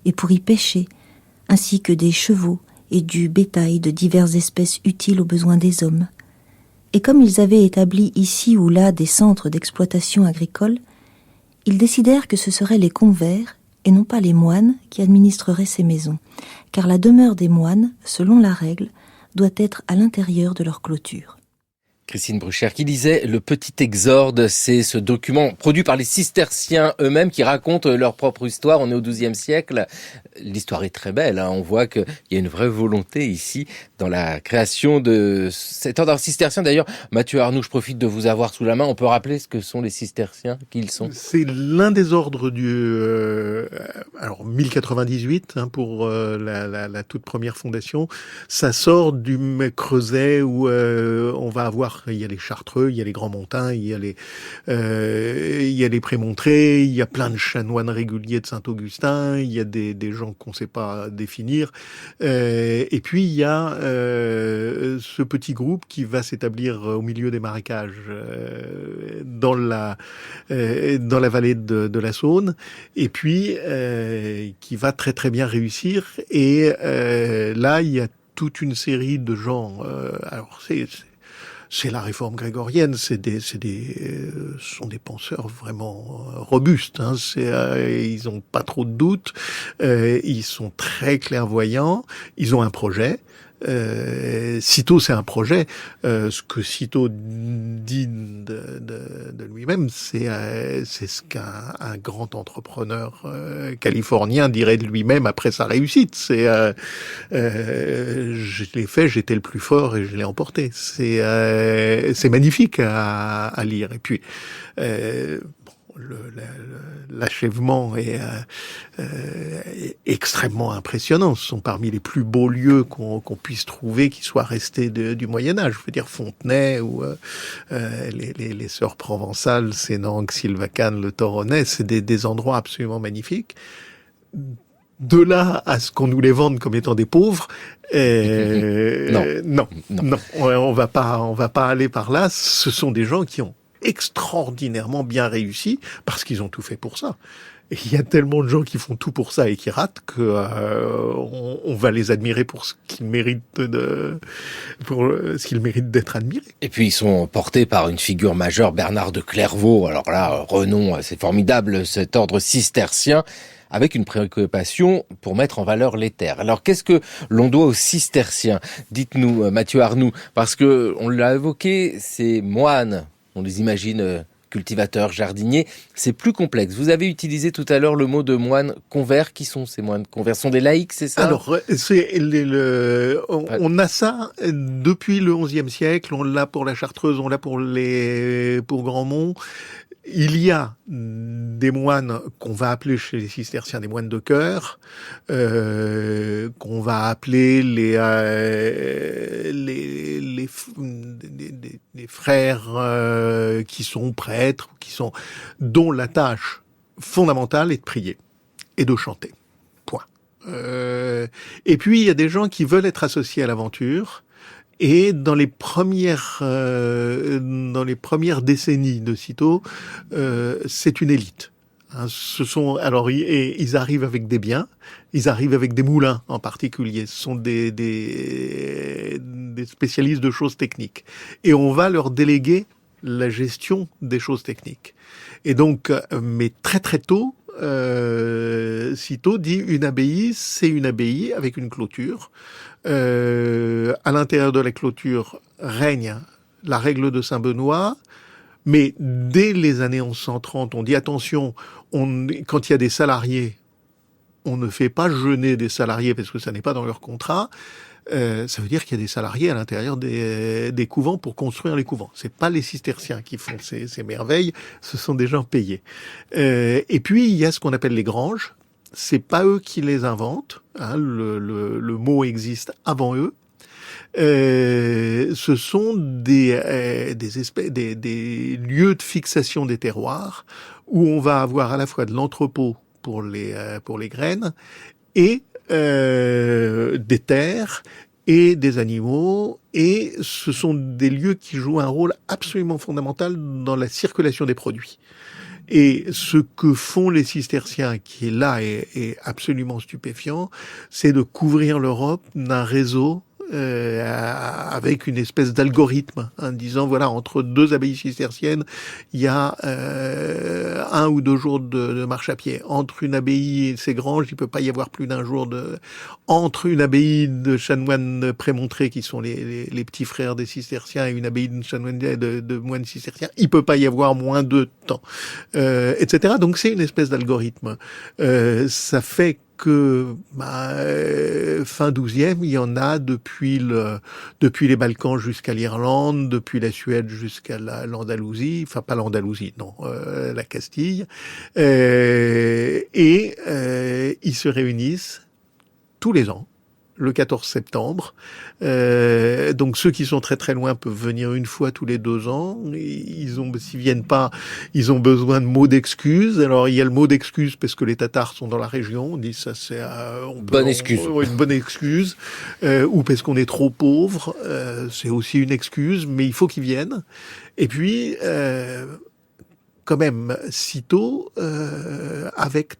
et pour y pêcher, ainsi que des chevaux, et du bétail de diverses espèces utiles aux besoins des hommes. Et comme ils avaient établi ici ou là des centres d'exploitation agricole, ils décidèrent que ce seraient les convers et non pas les moines qui administreraient ces maisons, car la demeure des moines, selon la règle, doit être à l'intérieur de leur clôture. Christine Bruchère qui disait le Petit Exorde, c'est ce document produit par les cisterciens œufêmes qui racontent leur propre histoire. On est au XIIe siècle. L'histoire est très belle. On voit qu'il y a une vraie volonté ici dans la création de cet ordre cistercien. D'ailleurs, Mathieu Arnoux, je profite de vous avoir sous la main. On peut rappeler ce que sont les cisterciens, qui ils sont? C'est l'un des ordres alors 1098 pour la toute première fondation. Ça sort du Creuset où on va avoir territoires. Il y a les Chartreux, il y a les Grands-Montins, il y a les Prémontrés, il y a plein de chanoines réguliers de Saint-Augustin, il y a des gens qu'on ne sait pas définir. Et puis il y a ce petit groupe qui va s'établir au milieu des marécages dans la vallée de la Saône, et puis qui va très très bien réussir. Et là, il y a toute une série de gens. Alors c'est la réforme grégorienne, ce sont des penseurs vraiment robustes. Hein. Ils ont pas trop de doutes, ils sont très clairvoyants, ils ont un projet. Cîteaux, c'est un projet. Ce que Cîteaux dit de lui-même, c'est ce qu'un grand entrepreneur californien dirait de lui-même après sa réussite. Je l'ai fait, j'étais le plus fort et je l'ai emporté. C'est magnifique à lire. Et puis l'achèvement est extrêmement impressionnant. Ce sont parmi les plus beaux lieux qu'on puisse trouver qui soient restés du Moyen-Âge. Je veux dire Fontenay ou les Sœurs provençales, Sénanque, Sylvacane, le Toronnais, c'est des endroits absolument magnifiques. De là à ce qu'on nous les vende comme étant des pauvres, non, on va pas aller par là. Ce sont des gens qui ont extraordinairement bien réussi parce qu'ils ont tout fait pour ça. Et il y a tellement de gens qui font tout pour ça et qui ratent que on va les admirer pour ce qu'ils méritent d'être admirés. Et puis ils sont portés par une figure majeure, Bernard de Clairvaux. Alors là, renom, c'est formidable, cet ordre cistercien, avec une préoccupation pour mettre en valeur les terres. Alors, qu'est-ce que l'on doit aux cisterciens? Dites-nous, Mathieu Arnoux, parce que on l'a évoqué, ces moines, on les imagine cultivateurs, jardiniers, c'est plus complexe. Vous avez utilisé tout à l'heure le mot de moines convers. Qui sont ces moines convers? Ce sont des laïcs, c'est ça? Alors, on a ça depuis le XIe siècle, on l'a pour la Chartreuse, on l'a pour Grandmont. Il y a des moines qu'on va appeler chez les cisterciens des moines de cœur, qu'on va appeler les frères qui sont prêtres, dont la tâche fondamentale est de prier et de chanter. Point. Et puis il y a des gens qui veulent être associés à l'aventure. Et dans les premières décennies de Cîteaux, c'est une élite. Hein, ils arrivent avec des biens, ils arrivent avec des moulins en particulier. Ce sont des spécialistes de choses techniques. Et on va leur déléguer la gestion des choses techniques. Et donc, mais très très tôt, Cîteaux dit une abbaye, c'est une abbaye avec une clôture. À l'intérieur de la clôture règne la règle de Saint-Benoît, mais dès les années 1130, on dit attention, quand il y a des salariés, on ne fait pas jeûner des salariés parce que ça n'est pas dans leur contrat. Ça veut dire qu'il y a des salariés à l'intérieur des couvents pour construire les couvents. C'est pas les cisterciens qui font ces merveilles, ce sont des gens payés. Et puis il y a ce qu'on appelle les granges. C'est pas eux qui les inventent, hein, le mot existe avant eux. Ce sont des lieux de fixation des terroirs où on va avoir à la fois de l'entrepôt pour les graines et des terres et des animaux, et ce sont des lieux qui jouent un rôle absolument fondamental dans la circulation des produits. Et ce que font les cisterciens, qui est là est absolument stupéfiant, c'est de couvrir l'Europe d'un réseau avec une espèce d'algorithme, en disant voilà, entre deux abbayes cisterciennes, il y a 1 ou 2 jours de marche à pied. Entre une abbaye et ses granges, il peut pas y avoir plus d'1 jour entre une abbaye de chanoines prémontrés, qui sont les petits frères des cisterciens, et une abbaye de chanoines de moines cisterciens, il peut pas y avoir moins de temps, etc. Donc c'est une espèce d'algorithme. Ça fait que fin 12e, il y en a depuis les Balkans jusqu'à l'Irlande, depuis la Suède jusqu'à l'Andalousie, enfin pas l'Andalousie, non, la Castille, et ils se réunissent tous les ans le 14 septembre. Donc ceux qui sont très très loin peuvent venir une fois tous les 2 ans. S'ils viennent pas, ils ont besoin de mots d'excuses. Alors il y a le mot d'excuse parce que les Tatars sont dans la région. On dit ça c'est bonne excuse. Une bonne excuse. Ou parce qu'on est trop pauvre. C'est aussi une excuse, mais il faut qu'ils viennent. Et puis quand même Cîteaux avec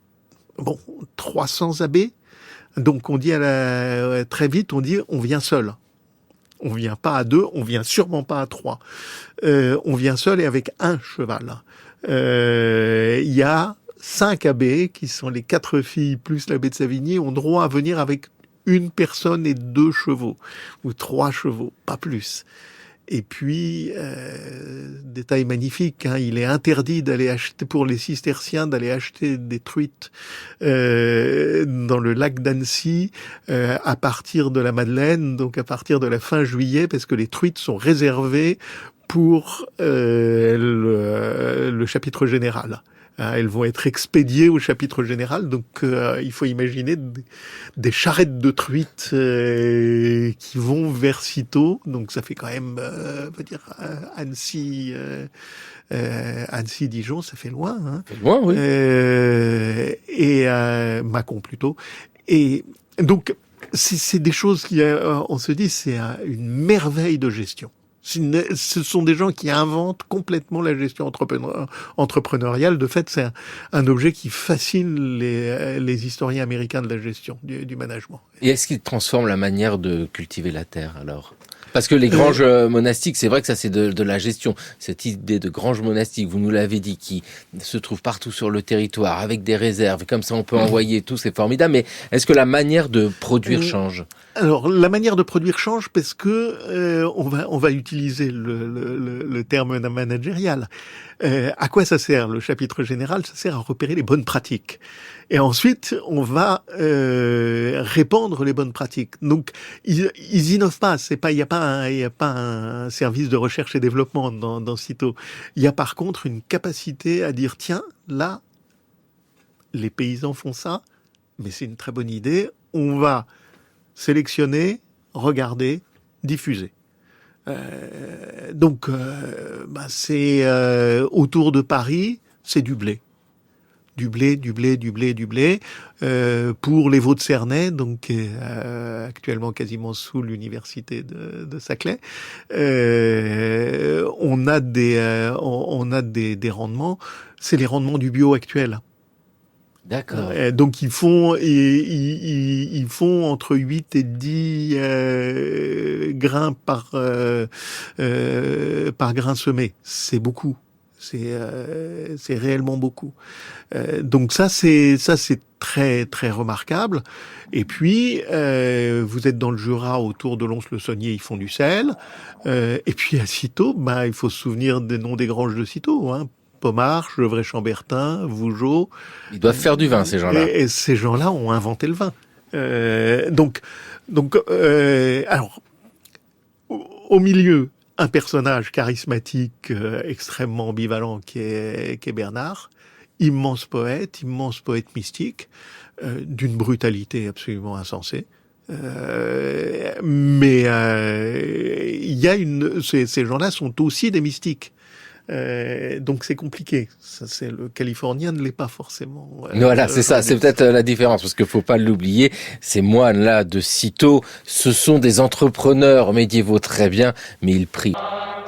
300 abbés. Donc on dit très vite, on dit on vient seul. On vient pas à 2, on vient sûrement pas à 3. On vient seul et avec un cheval. Il y a 5 abbés qui sont les 4 filles plus l'abbé de Savigny ont droit à venir avec une personne et 2 chevaux ou 3 chevaux, pas plus. Et puis, détail magnifique, il est interdit d'aller acheter, pour les cisterciens, d'aller acheter des truites dans le lac d'Annecy à partir de la Madeleine, donc à partir de la fin juillet, parce que les truites sont réservées pour le chapitre général. Elles vont être expédiées au chapitre général, donc il faut imaginer des charrettes de truites qui vont vers Cîteaux, donc ça fait quand même, Annecy-Dijon, ça fait loin. Ça fait loin, oui. Et Mâcon plutôt. Et donc c'est des choses qui, on se dit, c'est une merveille de gestion. Ce sont des gens qui inventent complètement la gestion entrepreneuriale. De fait, c'est un objet qui fascine les historiens américains de la gestion, du management. Et est-ce qu'ils transforment la manière de cultiver la terre, alors ? Parce que les granges monastiques, c'est vrai que ça c'est de la gestion. Cette idée de grange monastique, vous nous l'avez dit, qui se trouve partout sur le territoire, avec des réserves, comme ça on peut envoyer tout, c'est formidable. Mais est-ce que la manière de produire change ? Alors la manière de produire change parce que on va utiliser le terme managérial. À quoi ça sert le chapitre général ? Ça sert à repérer les bonnes pratiques. Et ensuite, on va répandre les bonnes pratiques. Donc, ils innovent pas. Il y a pas un service de recherche et développement dans Cîteaux. Il y a par contre une capacité à dire tiens, là, les paysans font ça, mais c'est une très bonne idée. On va sélectionner, regarder, diffuser. Donc, c'est autour de Paris, c'est du blé. Du blé. Pour les Vaux-de-Cernay, donc actuellement quasiment sous l'université de Saclay, on a des rendements. C'est les rendements du bio actuel. D'accord. Donc ils font entre 8 et 10 grains par grain semé. C'est beaucoup. C'est réellement beaucoup. Donc ça c'est très très remarquable. Et puis vous êtes dans le Jura, autour de Lons-le-Saunier, ils font du sel. Et puis à Cîteaux, il faut se souvenir des noms des granges de Cîteaux. Pommard, Gevrey-Chambertin, Vougeot. Ils doivent faire du vin, ces gens-là. Et ces gens-là ont inventé le vin. Alors, au milieu, un personnage charismatique, extrêmement ambivalent, qui est Bernard, immense poète mystique, d'une brutalité absolument insensée. Mais il y a ces gens-là sont aussi des mystiques. Donc c'est compliqué. Ça, le Californien ne l'est pas forcément. Voilà, c'est ça. C'est peut-être la différence, parce qu'il faut pas l'oublier. Ces moines-là de Cîteaux, ce sont des entrepreneurs médiévaux, très bien, mais ils prient.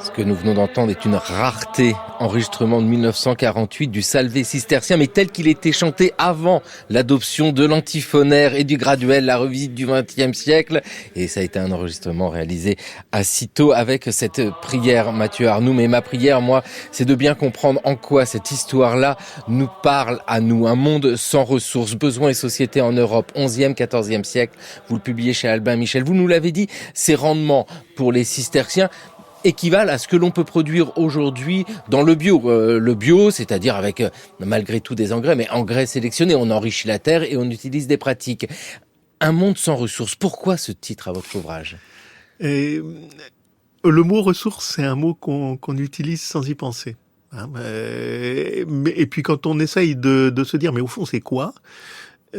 Ce que nous venons d'entendre est une rareté. Enregistrement de 1948 du Salvé cistercien, mais tel qu'il était chanté avant l'adoption de l'antiphonaire et du graduel, la revisite du XXe siècle. Et ça a été un enregistrement réalisé à Cîteaux avec cette prière, Mathieu Arnoux. Mais ma prière, moi, c'est de bien comprendre en quoi cette histoire-là nous parle à nous. Un monde sans ressources, besoins et société en Europe, 11e, 14e siècle. Vous le publiez chez Albin Michel. Vous nous l'avez dit, ces rendements pour les cisterciens équivalent à ce que l'on peut produire aujourd'hui dans le bio. Le bio, c'est-à-dire avec malgré tout des engrais, mais engrais sélectionnés. On enrichit la terre et on utilise des pratiques. Un monde sans ressources. Pourquoi ce titre à votre ouvrage ? Le mot ressources, c'est un mot qu'on utilise sans y penser. Et puis quand on essaye de se dire, mais au fond, c'est quoi ? On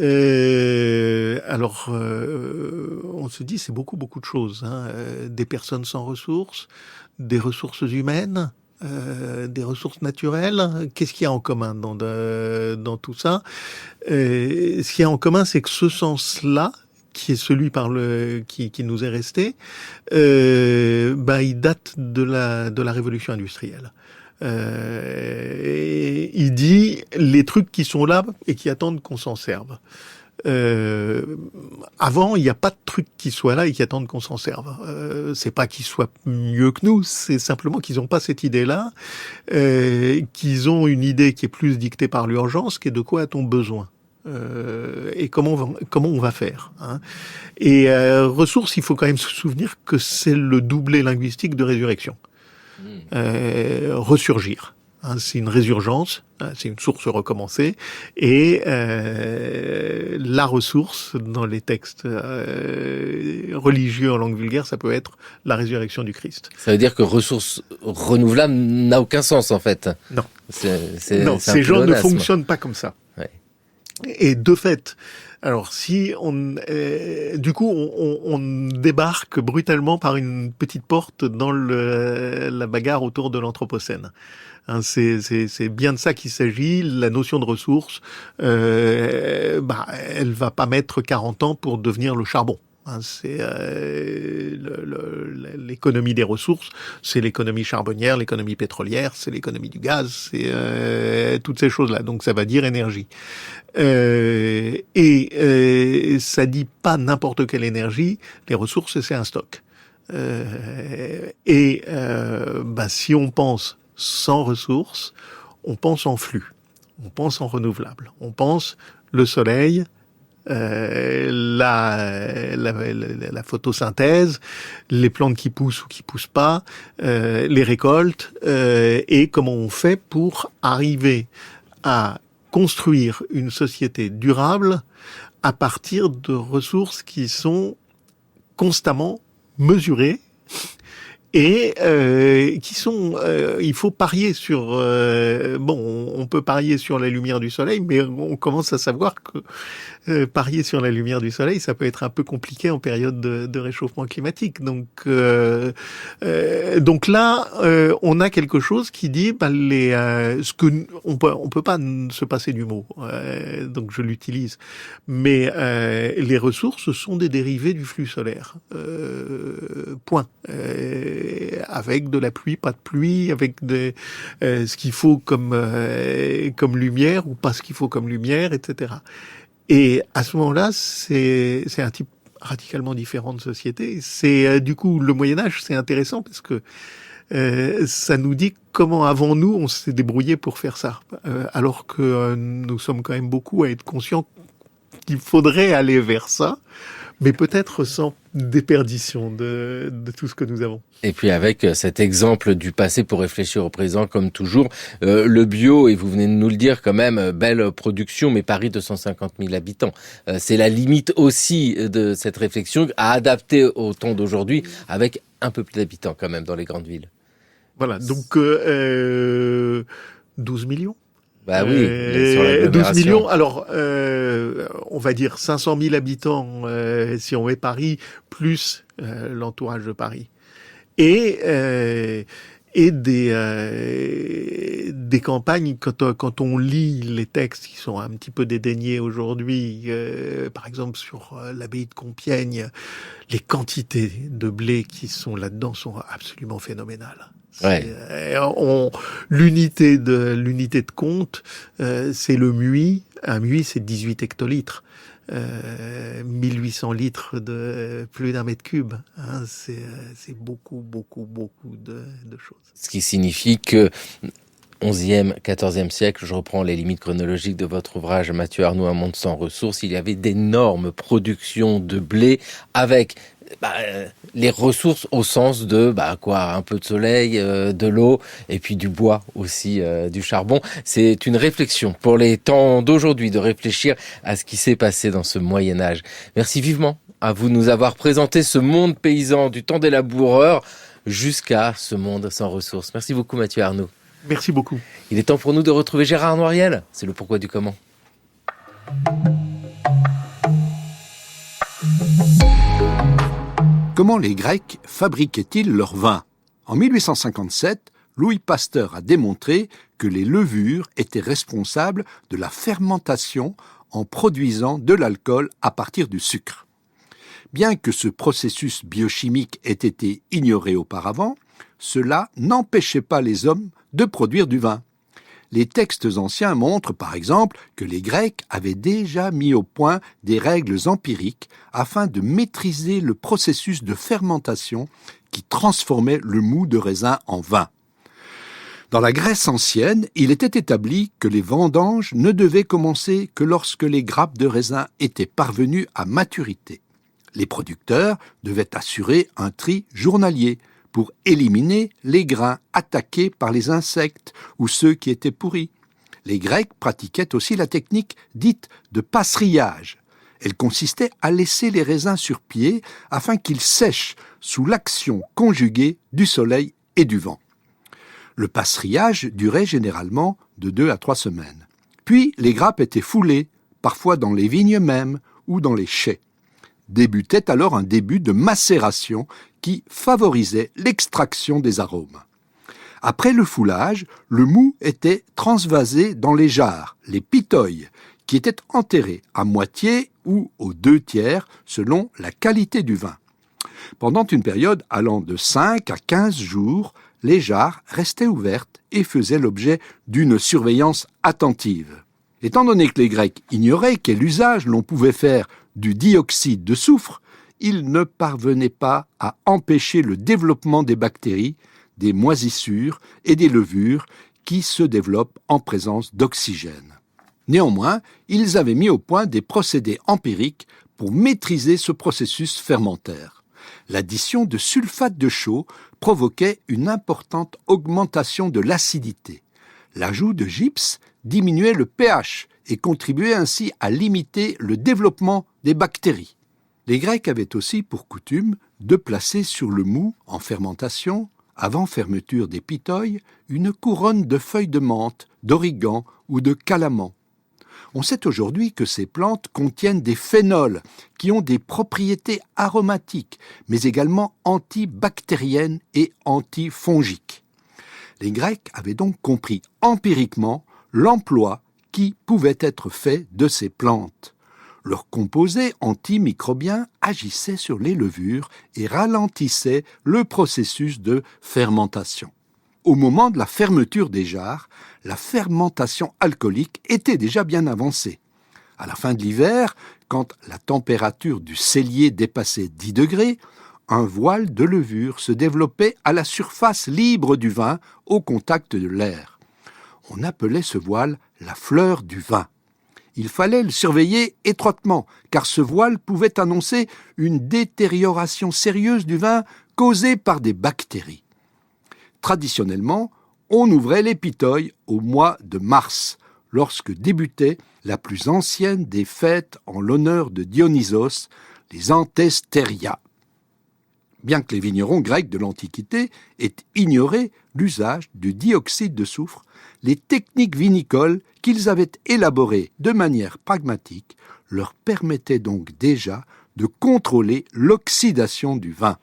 se dit, c'est beaucoup de choses. Des personnes sans ressources, des ressources humaines, des ressources naturelles. Qu'est-ce qu'il y a en commun dans tout ça? Ce qu'il y a en commun, c'est que ce sens-là, qui est celui qui nous est resté, il date de la révolution industrielle. Et il dit les trucs qui sont là et qui attendent qu'on s'en serve. Avant, il n'y a pas de trucs qui soient là et qui attendent qu'on s'en serve. C'est pas qu'ils soient mieux que nous, c'est simplement qu'ils n'ont pas cette idée-là, qu'ils ont une idée qui est plus dictée par l'urgence, qui est de quoi a-t-on besoin. Et comment on va faire, hein. Et ressources, il faut quand même se souvenir que c'est le doublé linguistique de résurrection. Ressurgir, hein, c'est une résurgence, hein, c'est une source recommencée, et la ressource dans les textes religieux en langue vulgaire, ça peut être la résurrection du Christ. Ça veut dire que ressource renouvelable n'a aucun sens en fait. Non, c'est ces gens ne fonctionnent pas comme ça. Ouais. Et de fait, alors si du coup on débarque brutalement par une petite porte dans la bagarre autour de l'Anthropocène. Hein, c'est bien de ça qu'il s'agit. La notion de ressources, elle va pas mettre 40 ans pour devenir le charbon. Hein, c'est l'économie des ressources, c'est l'économie charbonnière, l'économie pétrolière, c'est l'économie du gaz, c'est toutes ces choses-là. Donc ça va dire énergie. Ça dit pas n'importe quelle énergie. Les ressources, c'est un stock. Si on pense sans ressources, on pense en flux, on pense en renouvelable, on pense le soleil, la photosynthèse, les plantes qui poussent ou qui poussent pas, les récoltes, et comment on fait pour arriver à construire une société durable à partir de ressources qui sont constamment mesurées et qui sont, il faut parier sur, on peut parier sur la lumière du soleil, mais on commence à savoir que parier sur la lumière du soleil, ça peut être un peu compliqué en période de réchauffement climatique. Donc là, on a quelque chose qui dit, on peut pas se passer du mot, donc je l'utilise, mais les ressources sont des dérivés du flux solaire. Point. Avec de la pluie, pas de pluie, avec ce qu'il faut comme lumière ou pas ce qu'il faut comme lumière, etc. Et à ce moment-là, c'est un type radicalement différent de société. C'est du coup le Moyen-Âge, c'est intéressant parce que ça nous dit comment avant nous on s'est débrouillé pour faire ça, alors que nous sommes quand même beaucoup à être conscients qu'il faudrait aller vers ça, mais peut-être sans déperdition de tout ce que nous avons. Et puis avec cet exemple du passé pour réfléchir au présent, comme toujours, le bio, et vous venez de nous le dire quand même, belle production, mais Paris 250 000 habitants. C'est la limite aussi de cette réflexion à adapter au temps d'aujourd'hui, avec un peu plus d'habitants quand même dans les grandes villes. Voilà, donc 12 millions. Bah oui, 12 millions. Alors, on va dire 500 000 habitants si on met Paris, plus l'entourage de Paris. Et des campagnes, quand on lit les textes qui sont un petit peu dédaignés aujourd'hui, par exemple sur l'abbaye de Compiègne, les quantités de blé qui sont là-dedans sont absolument phénoménales. Ouais. L'unité de compte, c'est le muit. Un muit, c'est 18 hectolitres. 1800 litres de plus d'1 mètre cube. Hein, c'est beaucoup de choses. Ce qui signifie que 11e, 14e siècle, je reprends les limites chronologiques de votre ouvrage Mathieu Arnoult, Un monde sans ressources, il y avait d'énormes productions de blé avec les ressources au sens de un peu de soleil, de l'eau et puis du bois aussi, du charbon. C'est une réflexion pour les temps d'aujourd'hui de réfléchir à ce qui s'est passé dans ce Moyen-Âge. Merci vivement à vous de nous avoir présenté ce monde paysan du temps des laboureurs jusqu'à ce monde sans ressources. Merci beaucoup Mathieu Arnoult. Merci beaucoup. Il est temps pour nous de retrouver Gérard Noiriel. C'est le pourquoi du comment. Comment les Grecs fabriquaient-ils leur vin ? En 1857, Louis Pasteur a démontré que les levures étaient responsables de la fermentation en produisant de l'alcool à partir du sucre. Bien que ce processus biochimique ait été ignoré auparavant, cela n'empêchait pas les hommes de produire du vin. Les textes anciens montrent par exemple que les Grecs avaient déjà mis au point des règles empiriques afin de maîtriser le processus de fermentation qui transformait le mou de raisin en vin. Dans la Grèce ancienne, il était établi que les vendanges ne devaient commencer que lorsque les grappes de raisin étaient parvenues à maturité. Les producteurs devaient assurer un tri journalier pour éliminer les grains attaqués par les insectes ou ceux qui étaient pourris. Les Grecs pratiquaient aussi la technique dite de passerillage. Elle consistait à laisser les raisins sur pied afin qu'ils sèchent sous l'action conjuguée du soleil et du vent. Le passerillage durait généralement de 2 à 3 semaines. Puis les grappes étaient foulées, parfois dans les vignes mêmes ou dans les chais. Débutait alors un début de macération qui favorisait l'extraction des arômes. Après le foulage, le mou était transvasé dans les jarres, les pitoïs, qui étaient enterrés à moitié ou aux 2/3 selon la qualité du vin. Pendant une période allant de 5 à 15 jours, les jarres restaient ouvertes et faisaient l'objet d'une surveillance attentive. Étant donné que les Grecs ignoraient quel usage l'on pouvait faire du dioxyde de soufre, ils ne parvenaient pas à empêcher le développement des bactéries, des moisissures et des levures qui se développent en présence d'oxygène. Néanmoins, ils avaient mis au point des procédés empiriques pour maîtriser ce processus fermentaire. L'addition de sulfate de chaux provoquait une importante augmentation de l'acidité. L'ajout de gypse diminuait le pH et contribuait ainsi à limiter le développement des bactéries. Les Grecs avaient aussi pour coutume de placer sur le mou en fermentation, avant fermeture des pitoïs, une couronne de feuilles de menthe, d'origan ou de calaman. On sait aujourd'hui que ces plantes contiennent des phénols qui ont des propriétés aromatiques, mais également antibactériennes et antifongiques. Les Grecs avaient donc compris empiriquement l'emploi qui pouvait être fait de ces plantes. Leurs composés antimicrobiens agissaient sur les levures et ralentissaient le processus de fermentation. Au moment de la fermeture des jarres, la fermentation alcoolique était déjà bien avancée. À la fin de l'hiver, quand la température du cellier dépassait 10 degrés, un voile de levure se développait à la surface libre du vin au contact de l'air. On appelait ce voile la fleur du vin. Il fallait le surveiller étroitement, car ce voile pouvait annoncer une détérioration sérieuse du vin causée par des bactéries. Traditionnellement, on ouvrait les pitoïs au mois de mars, lorsque débutait la plus ancienne des fêtes en l'honneur de Dionysos, les Anthestéria. Bien que les vignerons grecs de l'Antiquité aient ignoré l'usage du dioxyde de soufre, les techniques vinicoles qu'ils avaient élaborées de manière pragmatique leur permettaient donc déjà de contrôler l'oxydation du vin.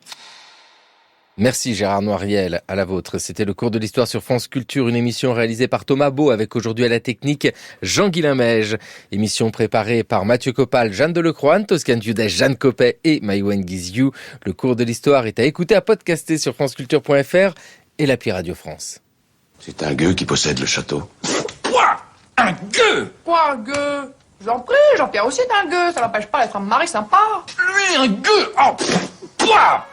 Merci Gérard Noiriel, à la vôtre. C'était le cours de l'histoire sur France Culture, une émission réalisée par Thomas Beau avec aujourd'hui à la technique Jean-Guilain Meige. Émission préparée par Mathieu Copal, Jeanne Delecroix, Toscane Diudet, Jeanne Copet et Maïwen Guizhou. Le cours de l'histoire est à écouter, à podcaster sur franceculture.fr et l'appli Radio France. C'est un gueux qui possède le château. Quoi ? Un gueux ? Quoi, un gueux ? J'en prie, Jean-Pierre aussi est un gueux, ça n'empêche pas d'être un mari sympa. Lui, un gueux ! Oh, pff,